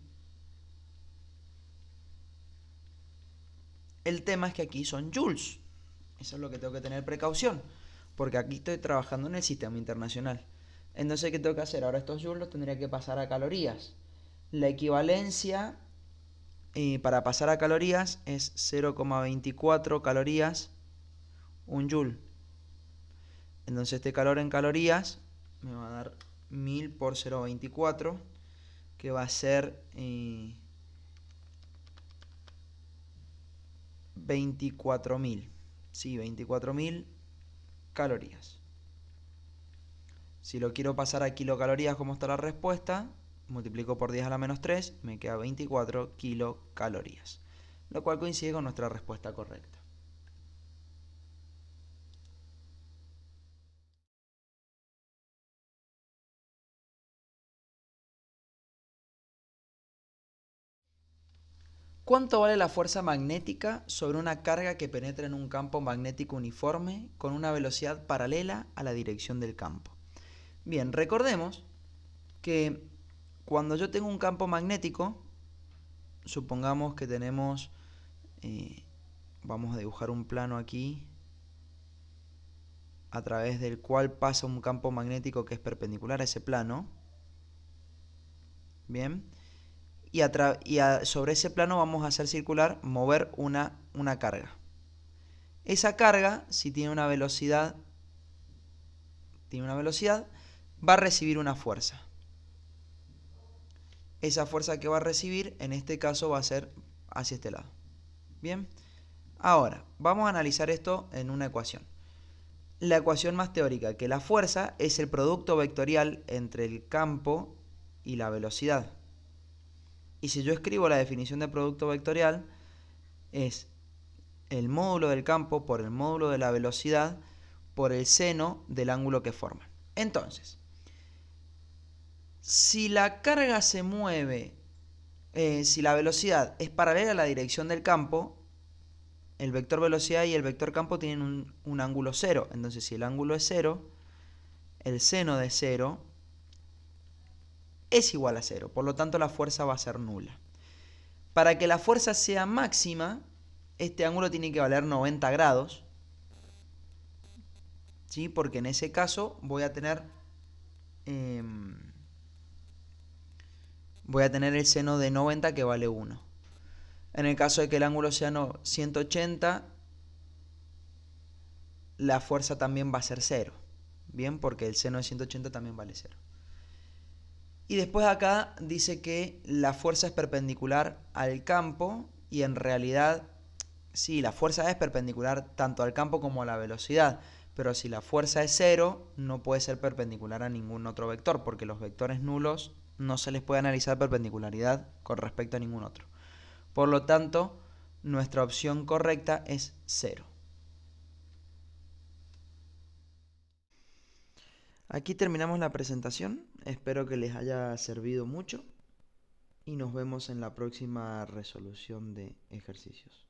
El tema es que aquí son joules. Eso es lo que tengo que tener precaución, porque aquí estoy trabajando en el sistema internacional. Entonces, ¿qué tengo que hacer? Ahora estos joules los tendría que pasar a calorías. La equivalencia para pasar a calorías es 0,24 calorías un joule. Entonces este calor en calorías me va a dar 1000 por 0,24, que va a ser 24.000. Sí, 24.000 calorías. Si lo quiero pasar a kilocalorías, como está la respuesta, multiplico por 10 a la menos 3, me queda 24 kilocalorías, lo cual coincide con nuestra respuesta correcta. ¿Cuánto vale la fuerza magnética sobre una carga que penetra en un campo magnético uniforme con una velocidad paralela a la dirección del campo? Bien, recordemos que cuando yo tengo un campo magnético, supongamos que tenemos, vamos a dibujar un plano aquí, a través del cual pasa un campo magnético que es perpendicular a ese plano. Bien. Y sobre ese plano vamos a hacer circular, mover una carga. Esa carga, si tiene una velocidad, va a recibir una fuerza. Esa fuerza que va a recibir, en este caso, va a ser hacia este lado. Bien. Ahora, vamos a analizar esto en una ecuación. La ecuación más teórica, que la fuerza es el producto vectorial entre el campo y la velocidad. Y si yo escribo la definición de producto vectorial, es el módulo del campo por el módulo de la velocidad por el seno del ángulo que forman. Entonces, si la carga se mueve, si la velocidad es paralela a la dirección del campo, el vector velocidad y el vector campo tienen un ángulo cero. Entonces, si el ángulo es cero, el seno de cero es igual a cero. Por lo tanto, la fuerza va a ser nula. Para que la fuerza sea máxima, este ángulo tiene que valer 90 grados, ¿sí? Porque en ese caso voy a tener el seno de 90 que vale 1. En el caso de que el ángulo sea 180, la fuerza también va a ser 0. Bien, porque el seno de 180 también vale 0. Y después acá dice que la fuerza es perpendicular al campo y en realidad sí, la fuerza es perpendicular tanto al campo como a la velocidad, pero si la fuerza es 0 no puede ser perpendicular a ningún otro vector porque los vectores nulos no se les puede analizar perpendicularidad con respecto a ningún otro. Por lo tanto, nuestra opción correcta es 0. Aquí terminamos la presentación, espero que les haya servido mucho y nos vemos en la próxima resolución de ejercicios.